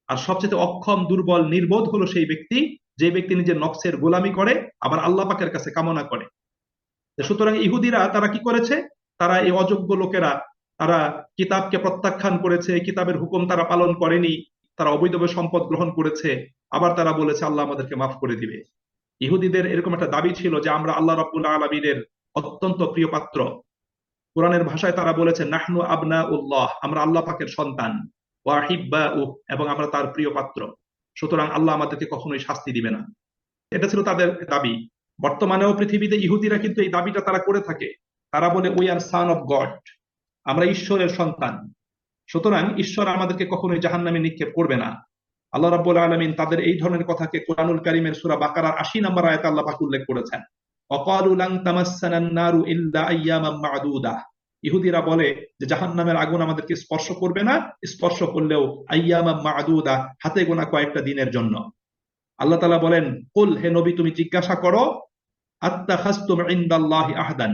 আর সবচেয়ে অক্ষম, দুর্বল, নির্বোধ হলো সেই ব্যক্তি যে ব্যক্তি নিজের নফসের গোলামি করে আবার আল্লাহ পাকের কাছে কামনা করে। সুতরাং ইহুদিরা তারা কি করেছে? তারা এই অযোগ্য লোকেরা, তারা কিতাবকে প্রত্যাখ্যান করেছে, কিতাবের হুকুম তারা পালন করেনি, তারা অবৈধভাবে সম্পদ গ্রহণ করেছে, আবার তারা বলেছে আল্লাহ আমাদেরকে মাফ করে দিবে। ইহুদিদের এরকম একটা দাবি ছিল যে আমরা আল্লাহ রাব্বুল আলামিনের অত্যন্ত প্রিয় পাত্র। কোরআনের ভাষায় তারা বলেছে নাহনু আবনাউল্লাহ, আমরা আল্লাহ পাকের সন্তান, ওয়া আহিব্বাউ, এবং আমরা তার প্রিয় পাত্র, সুতরাং আল্লাহ আমাদেরকে কখনোই শাস্তি দিবে না। এটা ছিল তাদের দাবি। বর্তমানেও পৃথিবীতে ইহুদিরা কিন্তু এই দাবিটা তারা করে থাকে। তারা বলে we are son of god, আমরা ঈশ্বরের সন্তান, সুতরাং ঈশ্বর আমাদেরকে কখনোই জাহান্নামে নিক্ষেপ করবে না। আল্লাহ রাব্বুল আলামিন তাদের এই ধরনের কথাকে কোরআনুল কারীমের সূরা বাকারার ৮০ নম্বর আয়াতে আল্লাহ পাক উল্লেখ করেছেন। ওয়াকালু লান তামাসসানান নারু ইল্লা আইয়ামাম মা'দুদাহ। ইহুদিরা বলে যে জাহান্নামের আগুন আমাদেরকে স্পর্শ করবে না, স্পর্শ করলেও আইয়ামাম মা'দুদাহ, হাতে গোনা কয়েকটা দিনের জন্য। আল্লাহ তাআলা বলেন, কুল, হে নবী তুমি জিজ্ঞাসা করো, আত্তাখাযতুম ইনদাল্লাহি আহদান,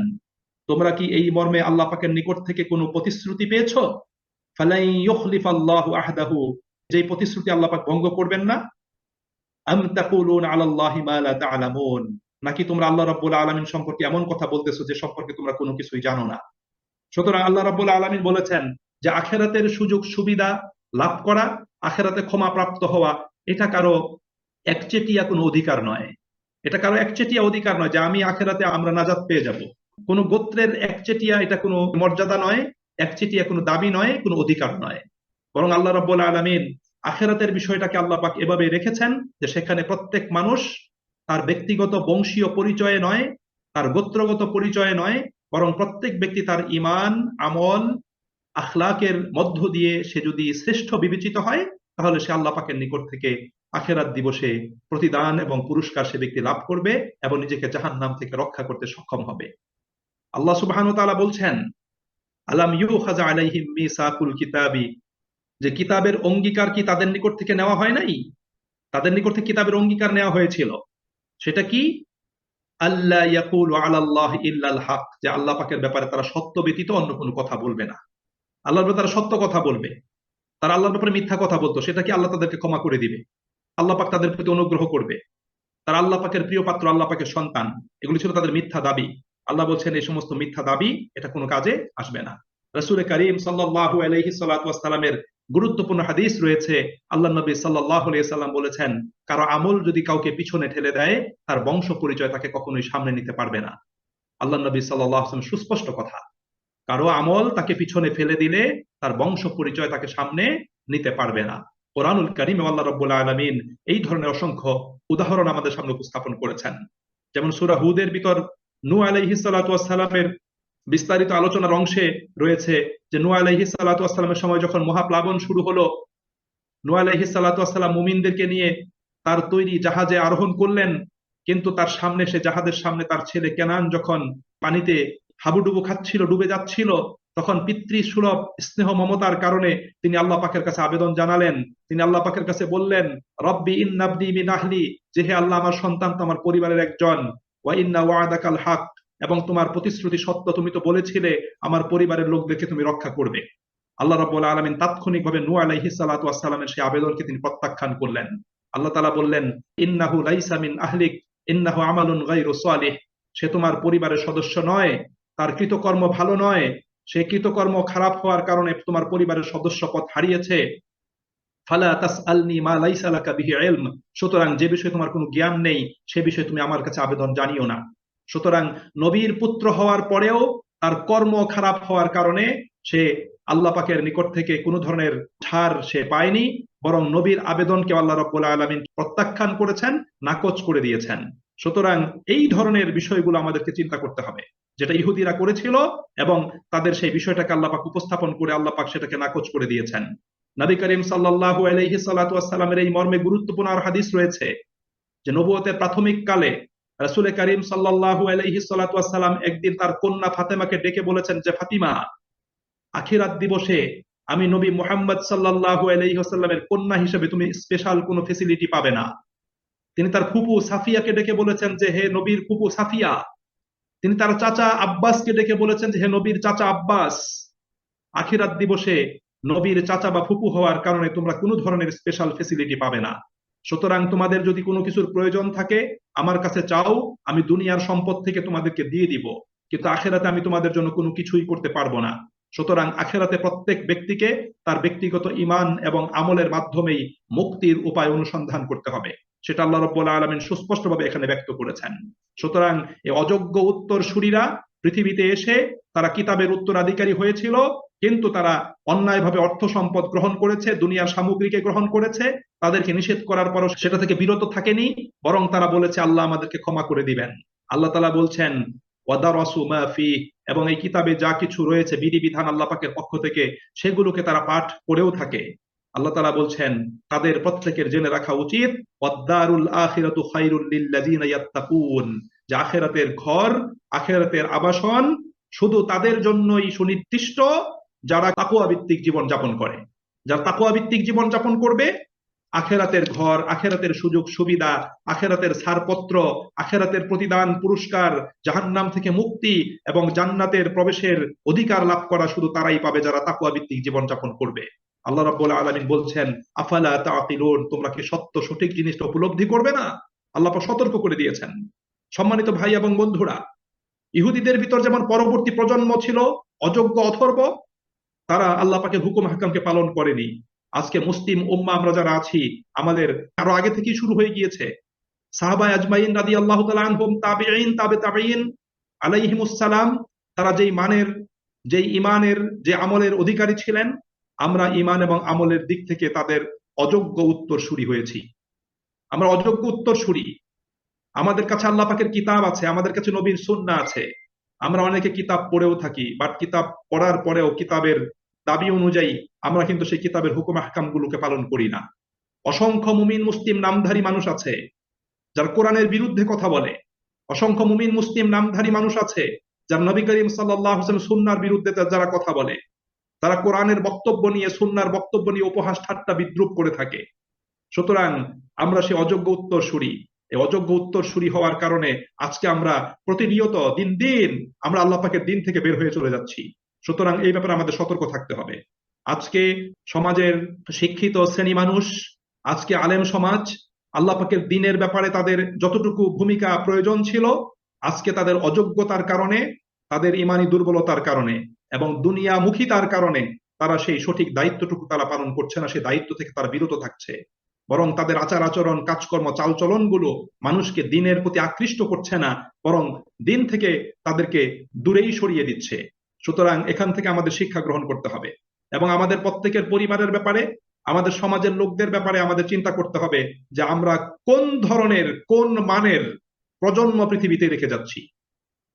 তোমরা কি এই মর্মে আল্লাহ পাকের নিকট থেকে কোনো প্রতিশ্রুতি পেয়েছো? ফালাই ইউখলিফাল্লাহু আহদাহু, যেই প্রতিশ্রুতি আল্লাহ পাক ভঙ্গ করবেন না। আম তাকুলুনা আলাল্লাহি মা লা তা'লামুন, নাকি তোমরা আল্লাহ রাব্বুল আলামিন সম্পর্কে এমন কথা বলতেছো যে সম্পর্কে তোমরা কোনো কিছুই জানো না। সুতরাং আল্লাহ রাব্বুল আলামিন বলেছেন যে আখিরাতের সুযোগ সুবিধা লাভ করা, আখিরাতে ক্ষমা প্রাপ্ত হওয়া, এটা কারো একচেটিয়া কোনো অধিকার নয়। এটা কারো একচেটিয়া অধিকার নয় যে আমি আখিরাতে আমরা নাজাত পেয়ে যাব। কোন গোত্রের একচেটিয়া এটা কোনো মর্যাদা নয়, একচেটিয়া কোনো দাবি নয়, কোনো অধিকার নয়। বরং আল্লাহ রাব্বুল আলামিন আখিরাতের বিষয়টাকে আল্লাহ পাক এভাবে রেখেছেন যে সেখানে প্রত্যেক মানুষ তার ব্যক্তিগত বংশীয় পরিচয়ে নয়, তার গোত্রগত পরিচয়ে নয়, বরং প্রত্যেক ব্যক্তি তার ঈমান, আমল, আখলাকের মধ্য দিয়ে সে যদি শ্রেষ্ঠ বিবেচিত হয়, তাহলে সে আল্লাহ পাকের নিকট থেকে আখিরাত দিবসে প্রতিদান এবং পুরস্কার সে ব্যক্তি লাভ করবে এবং নিজেকে জাহান্নাম থেকে রক্ষা করতে সক্ষম হবে। আল্লাহ সুবহানাহু ওয়া তাআলা বলছেন, আলাম ইউখায আলাইহিম মিসাকুল কিতাবি, যে কিতাবের অঙ্গীকার কি তাদের নিকট থেকে নেওয়া হয় নাই? তাদের নিকট থেকে কিতাবের অঙ্গীকার নেওয়া হয়েছিল। সেটা কি? আল্লা ইয়াকুলু আলাল্লাহি ইল্লাল হক, যে আল্লাহ পাকের ব্যাপারে তারা সত্য ব্যতীত অন্য কোনো কথা বলবে না। আল্লাহর ব্যাপারে তারা সত্য কথা বলবে। তারা আল্লাহর ব্যাপারে মিথ্যা কথা বলতো, সেটা কি আল্লাহ তাদেরকে ক্ষমা করে দিবে? আল্লাহ পাক তাদের প্রতি অনুগ্রহ করবে। তারা আল্লাহ পাকের প্রিয় পাত্র, আল্লাহ পাকের সন্তান, এগুলি ছিল তাদের মিথ্যা দাবি। আল্লাহ বলছেন এই সমস্ত মিথ্যা দাবি এটা কোনো কাজে আসবে না। রাসূল করিম সাল্লাল্লাহু আলাইহি সাল্লাতু ওয়াসসালামের গুরুত্বপূর্ণ হাদিস রয়েছে। আল্লাহ নবী সাল্লাল্লাহু আলাইহি সাল্লাম বলেছেন, কারো আমল যদি কাউকে পিছনে ঠেলে দেয়, তার বংশ পরিচয় তাকে কখনোই সামনে নিতে পারবে না। আল্লাহ নবী সাল্লাল্লাহু আলাইহি ওয়াসাল্লাম সুস্পষ্ট কথা। কারো আমল তাকে পিছনে ফেলে দিলে তার বংশ পরিচয় তাকে সামনে নিতে পারবে না। কোরআনুল কারীমে আল্লাহ রাব্বুল আলামিন এই ধরনের অসংখ্য উদাহরণ আমাদের সামনে উপস্থাপন করেছেন। যেমন সূরা হুদের ভিতর নূহ আলাইহিস সালাতু ওয়াস সালামের বিস্তারিত আলোচনার অংশে রয়েছে যে নূহ আলাইহিস সালাতু ওয়াস সালামের সময় যখন মহাপ্লাবন শুরু হলো, নূহ আলাইহিস সালাতু ওয়াস সালাম মুমিনদেরকে নিয়ে তার তৈরি জাহাজে আরোহণ করলেন, কিন্তু তার সামনে, সে জাহাজের সামনে তার ছেলে কেনান যখন পানিতে হাবুডুবু খাচ্ছিল, ডুবে যাচ্ছিল, তখন পিতৃসুলভ স্নেহ মমতার কারণে তিনি আল্লাহ পাকের কাছে আবেদন জানালেন। তিনি আল্লাহ পাকের কাছে বললেন, রব্বি ইন্নাবনি মিন আহলি, যে হে আল্লাহ আমার সন্তান তো আমার পরিবারের একজন, ওয়া ইন্না ওয়াদাকাল হক, এবং তোমার প্রতিশ্রুতি সত্য, তুমি তো বলেছিলে আমার পরিবারের লোকদেরকে তুমি রক্ষা করবে। আল্লাহ রাব্বুল আলামিন তাৎক্ষণিকভাবে নূহ আলাইহিস সালাতু ওয়াস সালামের সেই আবেদনকে তিনি প্রত্যাখ্যান করলেন। আল্লাহ তাআলা বললেন, ইন্নাহু লাইসা মিন আহলিক ইন্নাহু আমালুন গায়রু সালিহ, সে তোমার পরিবারের সদস্য নয়, তার কৃতকর্ম ভালো নয়, সে কৃতকর্ম খারাপ হওয়ার কারণে তোমার পরিবারের সদস্য পদ হারিয়েছে। ফালা তাসআলনি মা লাইসা লাকা বিহি ইলম, সুতরাং যে বিষয়ে তোমার কোনো জ্ঞান নেই সে বিষয়ে তুমি আমার কাছে আবেদন জানিও না। সুতরাং নবীর পুত্র হওয়ার পরেও তার কর্ম খারাপ হওয়ার কারণে সে আল্লাহ পাকের নিকট থেকে কোনো ধরনের ছাড় সে পায়নি, বরং নবীর আবেদনকে আল্লাহ রাব্বুল আলামিন প্রত্যাখ্যান করেছেন, নাকচ করে দিয়েছেন। সুতরাং এই ধরনের বিষয়গুলো আমাদেরকে চিন্তা করতে হবে। যেটা ইহুদিরা করেছিল, এবং তাদের সেই বিষয়টাকে আল্লাহ পাক উপস্থাপন করে আল্লাহ পাক সেটাকে নাকচ করে দিয়েছেন। নবী করিম সাল্লাল্লাহু আলাইহি সাল্লাতু ওয়াসসালামের এই মর্মে গুরুত্বপূর্ণ আর হাদিস রয়েছে যে নবুয়তের প্রাথমিক কালে রাসূল করিম সাল্লাল্লাহু আলাইহি সাল্লাতু ওয়াসসালাম একদিন তার কন্যা ফাতেমাকে ডেকে বলেছেন যে, ফাতিমা, আখিরাত দিবসে আমি নবী মুহাম্মদ সাল্লাল্লাহু আলাইহি ওয়াসাল্লামের কন্যা হিসেবে তুমি স্পেশাল কোনো ফেসিলিটি পাবে না। তিনি তার ফুপু সাফিয়াকে ডেকে বলেছেন যে, হে নবীর ফুপু সাফিয়া। তিনি তার চাচা আব্বাসকে ডেকে বলেছেন যে, হে নবীর চাচা আব্বাস, আখিরাত দিবসে নবীর চাচা বা ফুপু হওয়ার কারণে তোমরা কোনো ধরনের স্পেশাল ফেসিলিটি পাবে না। সুতরাং তোমাদের যদি কোনো কিছুর প্রয়োজন থাকে আমার কাছে চাও, আমি দুনিয়ার সম্পদ থেকে তোমাদেরকে দিয়ে দিব, কিন্তু আখেরাতে আমি তোমাদের জন্য কোনো কিছুই করতে পারবো না। সুতরাং আখেরাতে প্রত্যেক ব্যক্তিকে তার ব্যক্তিগত ঈমান এবং আমলের মাধ্যমেই মুক্তির উপায় অনুসন্ধান করতে হবে, সেটা আল্লাহ রাব্বুল আলামিন সুস্পষ্টভাবে এখানে ব্যক্ত করেছেন। সুতরাং এই অযোগ্য উত্তরসূরিরা পৃথিবীতে এসে তারা কিতাবের উত্তরাধিকারী হয়েছিল, কিন্তু তারা অন্যায়ভাবে অর্থ সম্পদ গ্রহণ করেছে, দুনিয়ার সামগ্রীকে গ্রহণ করেছে। তাদেরকে নিষেধ করার পরও সেটা থেকে বিরত থাকেনি, বরং তারা বলেছে আল্লাহ আমাদেরকে ক্ষমা করে দিবেন। আল্লাহ তাআলা বলছেন ওয়াদারাসু মা ফি, এবং এই কিতাবে যা কিছু রয়েছে বিধিবিধান আল্লাহ পাকের পক্ষ থেকে, সেগুলোকে তারা পাঠ করেও থাকে। আল্লাহ তাআলা বলছেন তাদের প্রত্যেকের জেনে রাখা উচিত ওয়াদ-দারুল আখিরাতু খায়রুল লিল্লাযিনা ইয়াত্তাকুন, যে আখিরাতের ঘর, আখিরাতের আবাসন শুধু তাদের জন্যই সুনির্দিষ্ট যারা তাকওয়া ভিত্তিক জীবন যাপন করে। যারা তাকওয়া ভিত্তিক জীবন যাপন করবে, আখেরাতের ঘর, আখেরাতের সুযোগ সুবিধা, আখেরাতের ছাড়পত্র, আখেরাতের প্রতিদান পুরস্কার, জাহান্নাম থেকে মুক্তি এবং জান্নাতের প্রবেশের অধিকার লাভ করা শুধু তারাই পাবে যারা তাকওয়া ভিত্তিক জীবন যাপন করবে। আল্লাহ রাব্বুল আলামিন বলছেন আফালা তাকিলুন, তোমরা কি সত্য সঠিক জিনিসটা উপলব্ধি করবে না? আল্লাহ পাক সতর্ক করে দিয়েছেন। সম্মানিত ভাই এবং বন্ধুরা, ইহুদিদের ভিতর যেমন পরবর্তী প্রজন্ম ছিল অযোগ্য অথর্ব, তারা আল্লাহ পাকের হুকুম হাকামকে পালন করেনি। আজকে মুসলিম উম্মাহ আমরা যারা আছি, আমাদের আরো আগে থেকেই শুরু হয়ে গিয়েছে। সাহাবায়ে আজমাইন রাদিয়াল্লাহু তাআলা আনহুম, তাবেঈন, তাবেঈন আলাইহিমুস সালাম, তারা যেই মানের, যেই ঈমানের, যে আমলের অধিকারী ছিলেন, আমরা ঈমান এবং আমলের দিক থেকে তাদের অযোগ্য উত্তরসূরি হয়েছি। আমরা অযোগ্য উত্তরসূরি। আমাদের কাছে আল্লাহ পাকের কিতাব আছে, আমাদের কাছে নবীর সুন্নাহ আছে। আমরা অনেকে কিতাব পড়েও থাকি, বাট কিতাব পড়ার পরেও কিতাবের দাবি অনুযায়ী আমরা কিন্তু সেই কিতাবের হুকুম আহকাম গুলোকে পালন করি না। অসংখ্য মুমিন মুসলিম নামধারী মানুষ আছে যারা কোরআনের বিরুদ্ধে কথা বলে। অসংখ্য মুমিন মুসলিম নামধারী মানুষ আছে যারা নবী করিম সাল্লাল্লাহু আলাইহি ওয়াসাল্লাম সুন্নাহর বিরুদ্ধে যারা কথা বলে। তারা কোরআনের বক্তব্য নিয়ে, সুন্নাহর বক্তব্য নিয়ে উপহাস ঠাট্টা বিদ্রূপ করে থাকে। সুতরাং আমরা সেই অযোগ্য উত্তরসূরি। এই অযোগ্য উত্তরসূরি হওয়ার কারণে আজকে আমরা প্রতিনিয়ত দিন দিন আমরা আল্লাহ পাকের দিন থেকে বের হয়ে চলে যাচ্ছি। সুতরাং এই ব্যাপারে আমাদের সতর্ক থাকতে হবে। আজকে সমাজের শিক্ষিত শ্রেণী মানুষ, আজকে আলেম সমাজ, আল্লাহ পাকের দিনের ব্যাপারে তাদের যতটুকু ভূমিকা প্রয়োজন ছিল, আজকে তাদের অযোগ্যতার কারণে, তাদের ইমানি দুর্বলতার কারণে এবং দুনিয়ামুখিতার কারণে তারা সেই সঠিক দায়িত্বটুকু তারা পালন করছে না, সেই দায়িত্ব থেকে তারা বিরত থাকছে। বরং তাদের আচার আচরণ, কাজকর্ম, চালচলন গুলো মানুষকে দিনের প্রতি আকৃষ্ট করছে না, বরং দিন থেকে তাদেরকে দূরেই সরিয়ে দিচ্ছে। সুতরাং এখান থেকে আমাদের শিক্ষা গ্রহণ করতে হবে এবং আমাদের প্রত্যেকের পরিবারের ব্যাপারে, আমাদের সমাজের লোকদের ব্যাপারে আমাদের চিন্তা করতে হবে যে আমরা কোন ধরনের, কোন মানের প্রজন্ম পৃথিবীতে রেখে যাচ্ছি।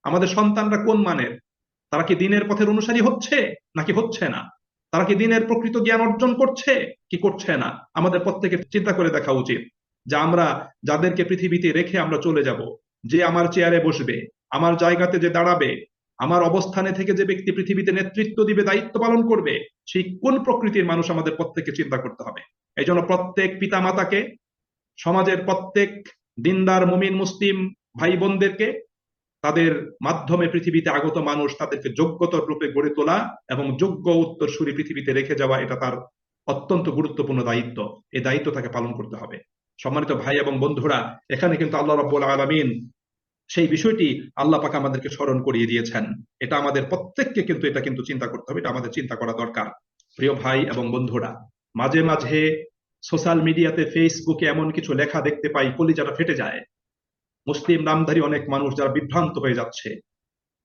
আমাদের সন্তানরা কোন মানের? তারা কি দিনের পথের অনুসারী হচ্ছে নাকি হচ্ছে না? তারা কি দিনের প্রকৃত জ্ঞান অর্জন করছে কি করছে না? আমাদের প্রত্যেকের চিন্তা করে দেখা উচিত যে আমরা যাদেরকে পৃথিবীতে রেখে আমরা চলে যাব, যে আমার চেয়ারে বসবে, আমার জায়গাতে যে দাঁড়াবে, আমার অবস্থানে থেকে যে ব্যক্তি পৃথিবীতে নেতৃত্ব দিবে, দায়িত্ব পালন করবে, সেই কোন প্রকৃতির মানুষ আমাদের প্রত্যেককে চিন্তা করতে হবে। এই জন্য প্রত্যেক পিতা মাতাকে, সমাজের প্রত্যেক দিনদার মুমিন মুসলিম ভাই বোনদেরকে তাদের মাধ্যমে পৃথিবীতে আগত মানুষ তাদেরকে যোগ্যতর রূপে গড়ে তোলা এবং যোগ্য উত্তরসূরি পৃথিবীতে রেখে যাওয়া, এটা তার অত্যন্ত গুরুত্বপূর্ণ দায়িত্ব। এই দায়িত্ব তাকে পালন করতে হবে। সম্মানিত ভাই এবং বন্ধুরা, এখানে কিন্তু আল্লাহ রাব্বুল আলামিন সেই বিষয়টি আল্লাহ পাক আমাদেরকে স্মরণ করিয়ে দিয়েছেন। এটা আমাদের প্রত্যেককে কিন্তু এটা কিন্তু চিন্তা করতে হবে, এটা আমাদের চিন্তা করা দরকার। প্রিয় ভাই এবং বন্ধুরা, মাঝে মাঝে সোশ্যাল মিডিয়াতে, ফেসবুকে এমন কিছু লেখা দেখতে পাই, কলিজাটা ফেটে যায়। মুসলিম নামধারী অনেক মানুষ যারা বিভ্রান্ত হয়ে যাচ্ছে,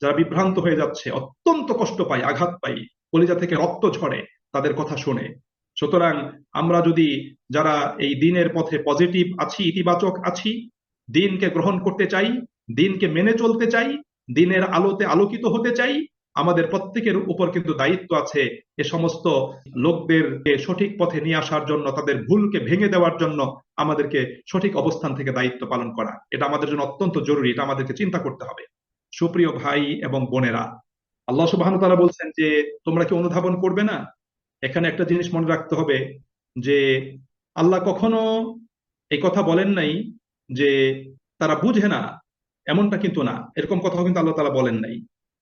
যারা বিভ্রান্ত হয়ে যাচ্ছে, অত্যন্ত কষ্ট পাই, আঘাত পাই, কলিজা থেকে রক্ত ঝরে তাদের কথা শুনে। সুতরাং আমরা যদি যারা এই দিনের পথে পজিটিভ আছি, ইতিবাচক আছি, দিনকে গ্রহণ করতে চাই, দিনকে মেনে চলতে চাই, দিনের আলোতে আলোকিত হতে চাই, আমাদের প্রত্যেকের উপর কিন্তু দায়িত্ব আছে এ সমস্ত লোকদেরকে সঠিক পথে নিয়ে আসার জন্য, তাদের ভুলকে ভেঙে দেওয়ার জন্য আমাদেরকে সঠিক অবস্থান থেকে দায়িত্ব পালন করা। এটা আমাদের জন্য অত্যন্ত জরুরি, এটা আমাদেরকে চিন্তা করতে হবে। সুপ্রিয় ভাই এবং বোনেরা, আল্লাহ সুবহানাহু ওয়া তাআলা বলছেন যে তোমরা কি অনুধাবন করবে না? এখানে একটা জিনিস মনে রাখতে হবে যে আল্লাহ কখনো এই কথা বলেন নাই যে তারা বুঝে না, এমনটা কিন্তু না, এরকম কথাও কিন্তু আল্লাহ তাআলা বলেন নাই।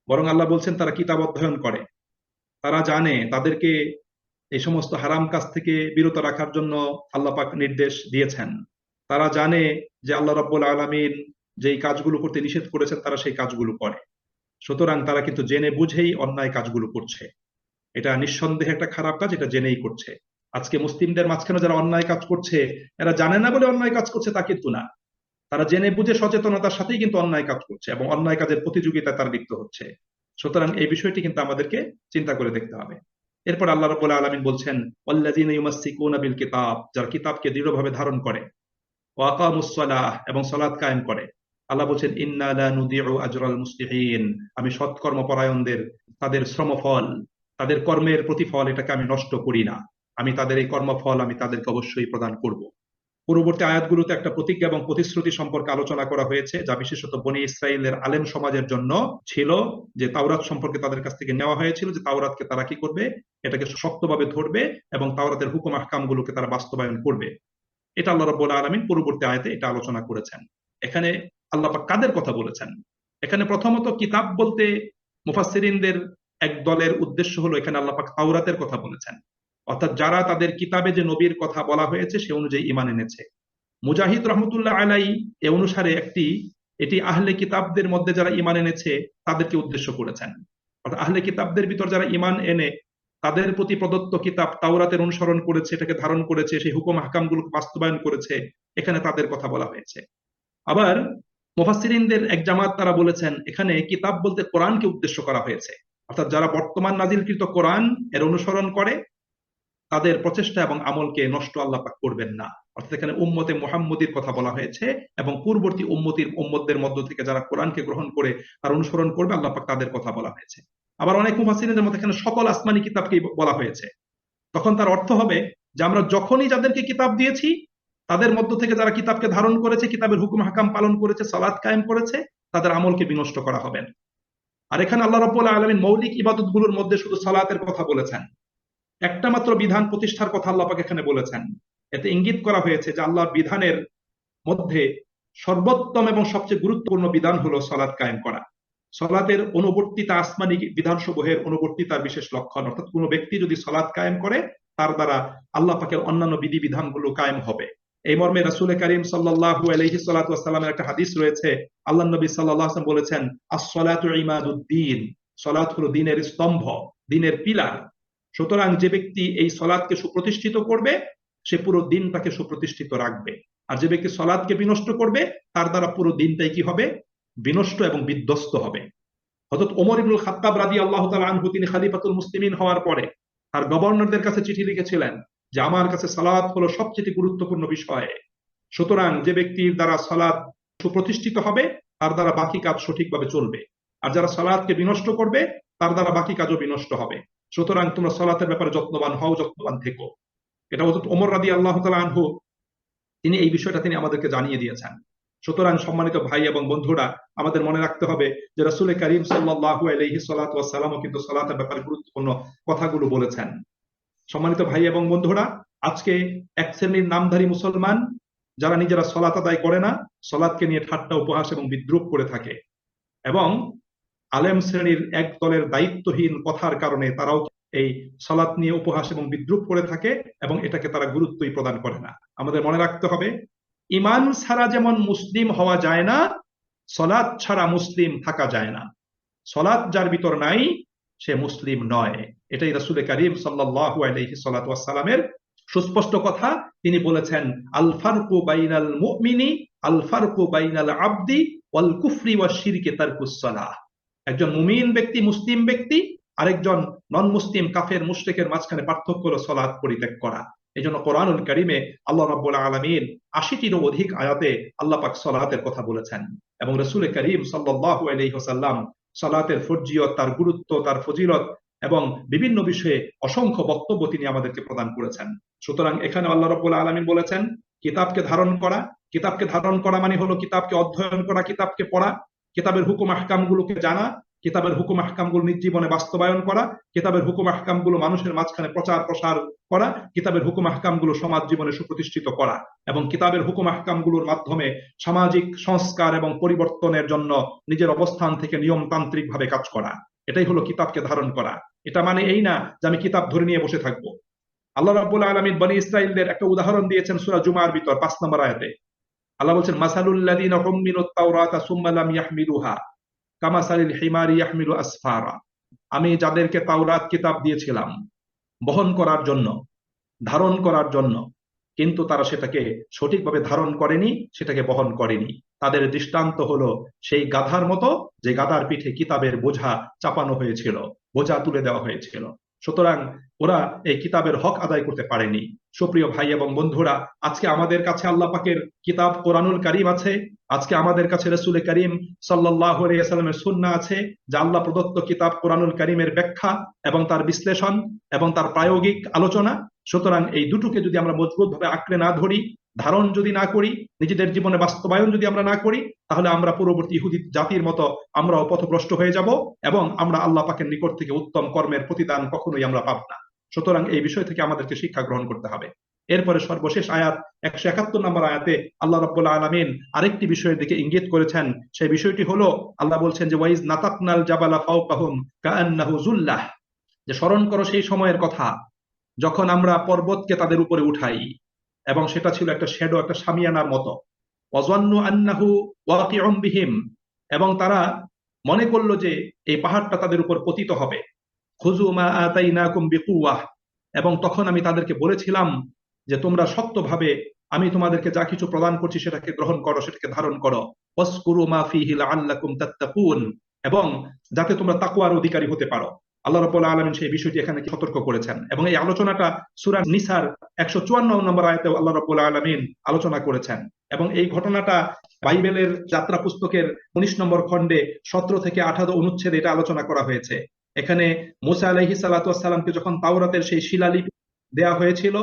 বরং আল্লাহ বলছেন তারা কিতাব অধ্যয়ন করে, তারা জানে, তাদেরকে এই সমস্ত হারাম কাজ থেকে বিরত রাখার জন্য আল্লাহ পাক নির্দেশ দিয়েছেন। তারা জানে যে আল্লাহ রাব্বুল আলামিন যেই কাজগুলো করতে নিষেধ করেছেন তারা সেই কাজগুলো করে। সুতরাং তারা কিন্তু জেনে বুঝেই অন্যায় কাজগুলো করছে। এটা নিঃসন্দেহে একটা খারাপ কাজ, এটা জেনেই করছে। আজকে মুসলিমদের মাঝখানে যারা অন্যায় কাজ করছে, এরা জানে না বলে অন্যায় কাজ করছে তা কিন্তু না, তারা জেনে বুঝে সচেতনতার সাথেই কিন্তু অন্যায় কাজ করছে এবং অন্যায় কাজের প্রতিযোগিতায় তারা লিপ্ত হচ্ছে। সুতরাং এই বিষয়টি কিন্তু আমাদেরকে চিন্তা করে দেখতে হবে। এরপর আল্লাহ রাব্বুল আলামিন বলছেন ওয়াল্লাযীনা ইউমাসসিকুনা বিল কিতাব, যারা কিতাবকে দৃঢ়ভাবে ধারণ করে, ওয়া আকামুস সালাহ, এবং সালাত কায়েম করে। আল্লাহ বলছেন ইন্না লা নুদিউ আজরাল মুসলিহিন, আমি সৎকর্মপরায়ণদের তাদের শ্রমফল, তাদের কর্মের প্রতিফল, এটাকে আমি নষ্ট করি না। আমি তাদের এই কর্মফল আমি তাদেরকে অবশ্যই প্রদান করব। পূর্ববর্তী আয়াতগুলোতে একটা প্রতিজ্ঞা এবং প্রতিশ্রুতি সম্পর্কে আলোচনা করা হয়েছে, যা বিশেষত বনী ইসরায়েলের আলেম সমাজের জন্য ছিল, যে তাওরাত সম্পর্কে তাদের কাছ থেকে নেওয়া হয়েছিল, যে তাওরাতকে তারা কি করবে, এটাকে শক্তভাবে ধরবে এবং তাওরাতের হুকুম আহকামগুলোকে তারা বাস্তবায়ন করবে। এটা আল্লাহ রাব্বুল আলামিন পূর্ববর্তী আয়াতে এটা আলোচনা করেছেন। এখানে আল্লাহ পাক কাদের কথা বলেছেন? এখানে প্রথমত কিতাব বলতে মুফাসসিরিনদের এক দলের উদ্দেশ্য হলো, এখানে আল্লাহ পাক তাওরাতের কথা বলেছেন, অর্থাৎ যারা তাদের কিতাবে যে নবীর কথা বলা হয়েছে সে অনুযায়ী ঈমান এনেছে। মুজাহিদ রহমতুল্লাহ আলাই এ অনুসারে এটি আহলে কিতাবদের মধ্যে যারা ঈমান এনেছে তাদেরকে উদ্দেশ্য করেছেন। অর্থাৎ আহলে কিতাবদের ভিতর যারা ঈমান এনে তাদের প্রতি প্রদত্ত কিতাব তাওরাতের অনুসরণ করেছে, এটাকে ধারণ করেছে, সেই হুকুম আহকামগুলোকে বাস্তবায়ন করেছে, এখানে তাদের কথা বলা হয়েছে। আবার মুফাসসিরিনদের এক জামাত তারা বলেছেন এখানে কিতাব বলতে কোরআনকে উদ্দেশ্য করা হয়েছে, অর্থাৎ যারা বর্তমান নাজিলকৃত কোরআন এর অনুসরণ করে তাদের প্রচেষ্টা এবং আমলকে নষ্ট আল্লাহ পাক করবেন না। অর্থাৎ এখানে উম্মতে মুহাম্মদীর কথা বলা হয়েছে এবং পূর্ববর্তী উম্মতদের মধ্য থেকে যারা কোরআনকে গ্রহণ করে তার অনুসরণ করবে, আল্লাহ পাক তাদের কথা বলা হয়েছে। আবার অনেক মুফাসসিরিনদের মধ্যে এখানে সকল আসমানি কিতাবকেই বলা হয়েছে। তখন তার অর্থ হবে যে আমরা যখনই যাদেরকে কিতাব দিয়েছি তাদের মধ্য থেকে যারা কিতাবকে ধারণ করেছে, কিতাবের হুকুম হাকাম পালন করেছে, সালাত কায়েম করেছে, তাদের আমলকে বিনষ্ট করা হবে না। আর এখানে আল্লাহ রাব্বুল আলামিন মৌলিক ইবাদতগুলোর মধ্যে শুধু সালাতের কথা বলেছেন, একটা মাত্র বিধান প্রতিষ্ঠার কথা আল্লাহ পাক এখানে বলেছেন। এতে ইঙ্গিত করা হয়েছে যে আল্লাহর বিধানের মধ্যে সর্বোত্তম এবং সবচেয়ে গুরুত্বপূর্ণ বিধান হলো সালাত কায়েম করা। সালাতের অনুবর্তিতা আসমানি বিধানসমূহের অনুবর্তিতার বিশেষ লক্ষণ, অর্থাৎ কোনো ব্যক্তি যদি সালাত কায়েম করে তার দ্বারা আল্লাহ পাকের অন্যান্য বিধিবিধানগুলো কায়েম হবে। এই মর্মে রাসূল করিম সাল্লাল্লাহু আলাইহি সাল্লাতু ওয়াসাল্লামের একটা হাদিস রয়েছে। আল্লাহ নবী সাল্লাল্লাহু আলাইহি ওয়াসাল্লাম বলেছেন আস-সালাতু ইমাদুদ্দিন, সালাত হলো দ্বীনের স্তম্ভ, দ্বীনের পিলার। সুতরাং যে ব্যক্তি এই সালাতকে সুপ্রতিষ্ঠিত করবে সে পুরো দিনটাকে সুপ্রতিষ্ঠিত রাখবে, আর যে ব্যক্তি সালাতকে বিনষ্ট করবে তার দ্বারা পুরো দিনটাই কি হবে, বিনষ্ট এবং বিধ্বস্ত হবে। হযরত ওমর ইবনুল খাত্তাব রাদিয়াল্লাহু তাআলা আনহু তিনি খলিফাতুল মুসলিমিন হওয়ার পরে তার গভর্নরদের কাছে চিঠি লিখেছিলেন যে আমার কাছে সালাত হলো সবচেয়ে গুরুত্বপূর্ণ বিষয়। সুতরাং যে ব্যক্তির দ্বারা সালাত সুপ্রতিষ্ঠিত হবে তার দ্বারা বাকি কাজ সঠিকভাবে চলবে, আর যারা সালাতকে বিনষ্ট করবে তার দ্বারা বাকি কাজও বিনষ্ট হবে। সুতরাং তোমরা সালাতের ব্যাপারে যত্নবান হও, যত্নবান থেকো। এটা হযরত ওমর রাদিয়াল্লাহু তাআলা আনহু তিনি এই বিষয়টা তিনি আমাদেরকে জানিয়ে দিয়েছেন। সুতরাং সম্মানিত ভাই এবং বন্ধুরা, আমাদের মনে রাখতে হবে যে রাসূল করিম সাল্লাল্লাহু আলাইহি সাল্লাতু ওয়াস সালামও কিন্তু সালাতের ব্যাপারে গুরুত্বপূর্ণ কথাগুলো বলেছেন। সম্মানিত ভাই এবং বন্ধুরা, আজকে এক শ্রেণীর নামধারী মুসলমান যারা নিজেরা সালাত আদায় করে না, সালাতকে নিয়ে ঠাট্টা উপহাস এবং বিদ্রূপ করে থাকে, এবং আলেম শ্রেণীর এক দলের দায়িত্বহীন কথার কারণে তারাও এই সালাত নিয়ে উপহাস এবং বিদ্রূপ করে থাকে এবং এটাকে তারা গুরুত্বই প্রদান করে না। আমাদের মনে রাখতে হবে ঈমান ছাড়া যেমন মুসলিম হওয়া যায় না, সালাত ছাড়া মুসলিম থাকা যায় না। সালাত যার ভিতর নাই সে মুসলিম নয়। এটাই রাসূল করিম সাল্লাল্লাহু আলাইহি সাল্লাতু ওয়াস সালামের সুস্পষ্ট কথা। তিনি বলেছেন আল ফারকু বাইনাল মুমিনি আল ফারকু বাইনাল আবদি ওয়াল কুফরি ওয়াশ শিরকি তারকুস সালাহ। একজন মুমিন ব্যক্তি, মুসলিম ব্যক্তি, আরেকজন নন মুসলিম কাফের মুশরিকের মাঝখানে পার্থক্য হলো সালাত পরিত্যাগ করা। এই জন্য কোরআনুল কারীমে আল্লাহ রাব্বুল আলামিন ৮০টিরও অধিক আয়াতে আল্লাহ পাক সালাতের কথা বলেছেন, এবং রাসূল করিম সাল্লাল্লাহু আলাইহি ওয়াসাল্লাম সালাতের ফরজিয়ত, তার গুরুত্ব, তার ফজিলত এবং বিভিন্ন বিষয়ে অসংখ্য বক্তব্য তিনি আমাদেরকে প্রদান করেছেন। সুতরাং এখানে আল্লাহ রাব্বুল আলামিন বলেছেন কিতাবকে ধারণ করা। কিতাবকে ধারণ করা মানে হলো কিতাবকে অধ্যয়ন করা, কিতাবকে পড়া, কিতাবের হুকুম আহকামগুলোকে জানা, কিতাবের হুকুম আহকামগুলো নিজ জীবনে বাস্তবায়ন করা, কিতাবের হুকুম আহকামগুলো মানুষের মাঝখানে প্রচার প্রসার করা, কিতাবের হুকুম আহকামগুলো সমাজ জীবনে সুপ্রতিষ্ঠিত করা, এবং কিতাবের হুকুম আহকামগুলোর মাধ্যমে সামাজিক সংস্কার এবং পরিবর্তনের জন্য নিজের অবস্থান থেকে নিয়মতান্ত্রিক ভাবে কাজ করা। এটাই হলো কিতাবকে ধারণ করা। এটা মানে এই না যে আমি কিতাব ধরে নিয়ে বসে থাকবো। আল্লাহ রাব্বুল আলামিন বনী ইসরাইলদের একটা উদাহরণ দিয়েছেন সূরা জুমার ভিতর ৫ নম্বর আয়াতে। আল্লাহ বলছেন মাসালুল্লাযীনা হুম্মিলুত তাওরাতা সুম্মা লাম ইয়াহমিলুহা কামাসালিল হিমারি ইয়াহমিলু আসফারা। আমি যাদেরকে তাওরাত কিতাব দিয়েছিলাম বহন করার জন্য, ধারণ করার জন্য, কিন্তু তারা সেটাকে সঠিকভাবে ধারণ করেনি, সেটাকে বহন করেনি। তাদের দৃষ্টান্ত হলো সেই গাধার মতো, যে গাধার পিঠে কিতাবের বোঝা চাপানো হয়েছিল, বোঝা তুলে দেওয়া হয়েছিল। সুতরাং ওরা এই কিতাবের হক আদায় করতে পারেনি। সুপ্রিয় ভাই এবং বন্ধুরা, আজকে আমাদের কাছে আল্লাহ পাকের কিতাব কোরআনুল কারীম আছে, আজকে আমাদের কাছে রাসূল করিম সাল্লাল্লাহু আলাইহি ওয়াসাল্লামের সুন্নাহ আছে, যা আল্লাহ প্রদত্ত কিতাব কোরআনুল কারীমের ব্যাখ্যা এবং তার বিশ্লেষণ এবং তার প্রায়োগিক আলোচনা। সুতরাং এই দুটোকে যদি আমরা মজবুতভাবে আঁকড়ে না ধরি, ধারণ যদি না করি, নিজেদের জীবনে বাস্তবায়ন যদি আমরা না করি, তাহলে আমরা পূর্ববর্তী ইহুদি জাতির মতো আমরাও পথভ্রষ্ট হয়ে যাব, এবং আমরা আল্লাহ পাকের নিকট থেকে উত্তম কর্মের প্রতিদান কখনোই আমরা পাব না। সুতরাং এই বিষয় থেকে আমাদেরকে শিক্ষা গ্রহণ করতে হবে। এরপরে সর্বশেষ আয়াত ১৭১ নম্বর আয়াতে আল্লাহ রাব্বুল আলামিন আরেকটি বিষয়ের দিকে ইঙ্গিত করেছেন। সেই বিষয়টি হলো আল্লাহ বলছেন যে ওয়াইজ নাতাকনাল জাবালা ফাওকাহুম কাআন্নাহু যুল্লাহ, যে স্মরণ করো সেই সময়ের কথা যখন আমরা পর্বতকে তাদের উপরে উঠাই, এবং সেটা ছিল একটা শ্যাডো, একটা শামিয়ানার মতো। ওয়াযান্নু আন্নাহু ওয়াকিউম বিহিম, এবং তারা মনে করলো যে এই পাহাড়টা তাদের উপর পতিত হবে। খুযু মা আতাইনাকুম বিকুওয়াহ, এবং তখন আমি তাদেরকে বলেছিলাম যে তোমরা শক্তভাবে আমি তোমাদেরকে যা কিছু প্রদান করছি সেটাকে গ্রহণ করো, সেটাকে ধারণ করো। ওয়াসকুরু মা ফীহি লাআল্লাকুম তাত্তাকুন, এবং যাতে তোমরা তাকওয়ার অধিকারী হতে পারো। আল্লাহ রাব্বুল আলামিন সেই বিষয়টি এখানে সতর্ক করেছেন, এবং এই আলোচনাটা সূরা নিসার ১৫৪ নম্বর আয়াতে আল্লাহ রাব্বুল আলামিন আলোচনা করেছেন। এবং এই ঘটনাটা বাইবেলের যাত্রা পুস্তকের ১৯ নম্বর খণ্ডে ১৭ থেকে ১৮ অনুচ্ছেদে এটা আলোচনা করা হয়েছে। এখানে মুসা আলাইহিস সালাতু ওয়াস সালামকে যখন তাওরাতের সেই শিলালিপি দেয়া হয়েছিল,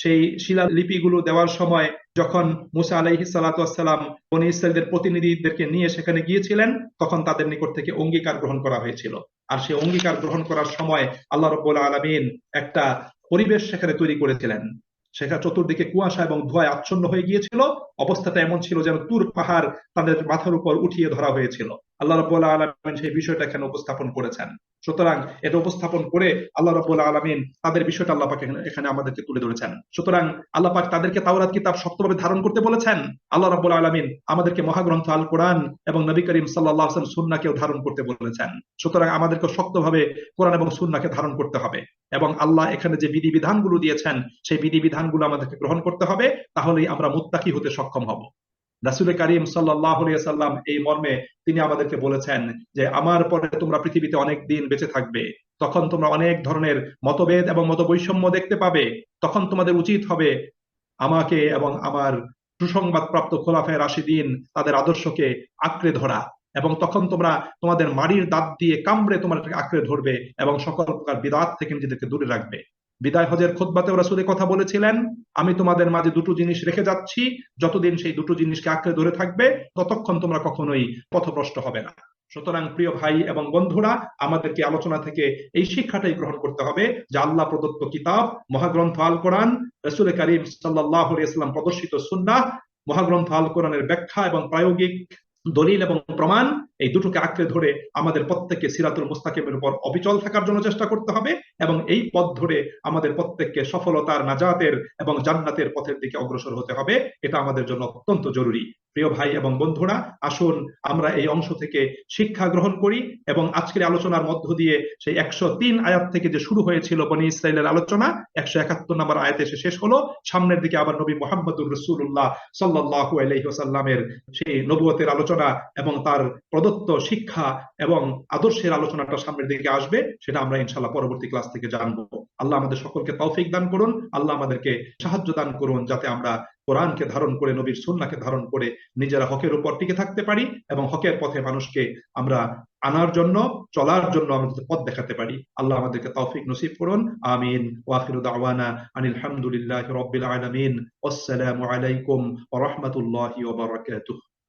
সেই শিলালিপিগুলো দেওয়ার সময় যখন মুসা আলাইহিস সালাতু ওয়াস সালাম বনী ইসরাইলদের প্রতিনিধিদেরকে নিয়ে সেখানে গিয়েছিলেন, তখন তাদের নিকট থেকে অঙ্গীকার গ্রহণ করা হয়েছিল। আর সেই অঙ্গীকার গ্রহণ করার সময় আল্লাহ রাব্বুল আলামিন একটা পরিবেশ সেখানে তৈরি করেছিলেন। সেখানে চতুর্দিকে কুয়াশা এবং ধোঁয়ায় আচ্ছন্ন হয়ে গিয়েছিল। অবস্থাটা এমন ছিল যেন তুর পাহাড় তাদের মাথার উপর উঠিয়ে ধরা হয়েছিল। আল্লাহ রাব্বুল আলামিন সেই বিষয়টা এখানে উপস্থাপন করেছেন। সুতরাং এটা উপস্থাপন করে আল্লাহ রাব্বুল আলামিন তাদের বিষয়টা আল্লাহ পাক এখানে আমাদেরকে তুলে ধরেছেন। সুতরাং আল্লাহ পাক তাদেরকে তাওরাত কিতাব শক্তভাবে ধারণ করতে বলেছেন। আল্লাহ রাব্বুল আলামিন আমাদেরকে মহাগ্রন্থ আল কোরআন এবং নবী করিম সাল্লাল্লাহু আলাইহি ওয়াসাল্লাম সুন্নাহকেও ধারণ করতে বলেছেন। সুতরাং আমাদেরকে শক্তভাবে কোরআন এবং সুন্নাহকে ধারণ করতে হবে, এবং আল্লাহ এখানে যে বিধিবিধানগুলো দিয়েছেন সেই বিধিবিধানগুলো আমাদেরকে গ্রহণ করতে হবে। তাহলেই আমরা মুত্তাকি হতে সক্ষম হব। রাসূল করিম সাল্লাল্লাহু আলাইহি ওয়াসাল্লাম এই মর্মে তিনি আমাদেরকে বলেছেন যে আমার পরে তোমরা পৃথিবীতে অনেক দিন বেঁচে থাকবে, তখন তোমরা অনেক ধরনের মতভেদ এবং মতবৈষম্য দেখতে পাবে। তখন তোমাদের উচিত হবে আমাকে এবং আমার সুসংবাদ প্রাপ্ত খোলাফায়ে রাশিদিন তাদের আদর্শকে আঁকড়ে ধরা, এবং তখন তোমরা তোমাদের মাড়ির দাঁত দিয়ে কামড়ে তোমরা আঁকড়ে ধরবে এবং সকল প্রকার বিদআত থেকে নিজেদেরকে দূরে রাখবে। বিদায় হজের খুতবাতেও রাসূল কথা বলেছিলেন, আমি তোমাদের মাঝে দুটো জিনিস রেখে যাচ্ছি, যতদিন সেই দুটো জিনিসকে আঁকড়ে ধরে থাকবে ততক্ষণ তোমরা কখনোই পথভ্রষ্ট হবে না। সুতরাং প্রিয় ভাই এবং বন্ধুরা, আমাদেরকে আলোচনা থেকে এই শিক্ষাটাই গ্রহণ করতে হবে যে আল্লাহ প্রদত্ত কিতাব মহাগ্রন্থ আল কোরআন, রাসূল করিম সাল্লাল্লাহু আলাইহি ওয়াসাল্লাম প্রদর্শিত সুন্নাহ, মহাগ্রন্থ আল কোরআনের ব্যাখ্যা এবং প্রায়োগিক দলিল এবং প্রমাণ, এই দুটোকে আঁকড়ে ধরে আমাদের প্রত্যেককে সিরাতুল মুস্তাকিমের উপর অবিচল থাকার জন্য চেষ্টা করতে হবে, এবং এই পথ ধরে আমাদের প্রত্যেককে সফলতার, নাজাতের এবং জান্নাতের পথের দিকে অগ্রসর হতে হবে। এটা আমাদের জন্য অত্যন্ত জরুরি। প্রিয় ভাই এবং বন্ধুরা, আসুন আমরা এই অংশ থেকে শিক্ষা গ্রহণ করি, এবং আজকের আলোচনার মধ্য দিয়ে সেই ১০৩ আয়াত থেকে যে শুরু হয়েছিল বনী ইসরাইলের আলোচনা, ১৭১ নম্বর আয়াতে এসে শেষ হলো। সামনের দিকে আবার নবী মুহাম্মদুর রাসূলুল্লাহ সাল্লাল্লাহু আলাইহি ওয়াসাল্লামের সেই নবুয়তের আলোচনা এবং তার প্রদত্ত শিক্ষা এবং আদর্শের আলোচনাটা সামনের দিকে আসবে। সেটা আমরা ইনশাআল্লাহ পরবর্তী ক্লাস থেকে জানবো। আল্লাহ আমাদের সকলকে তৌফিক দান করুন, আল্লাহ আমাদেরকে সাহায্য দান করুন, যাতে আমরা কোরআনকে ধারণ করে, নবীর সুন্নাহকে ধারণ করে নিজেরা হকের উপর টিকে থাকতে পারি এবং হকের পথে মানুষকে আমরা আনার জন্য, চলার জন্য আমাদের পথ দেখাতে পারি। আল্লাহ আমাদেরকে তৌফিক নসিব করুন। আমিন। ওয়া আখিরু দাওয়ানা আনিল হামদুলিল্লাহি রাব্বিল আলামিন। আসসালামু আলাইকুম ওয়া রাহমাতুল্লাহি ওয়া বারাকাতুহু।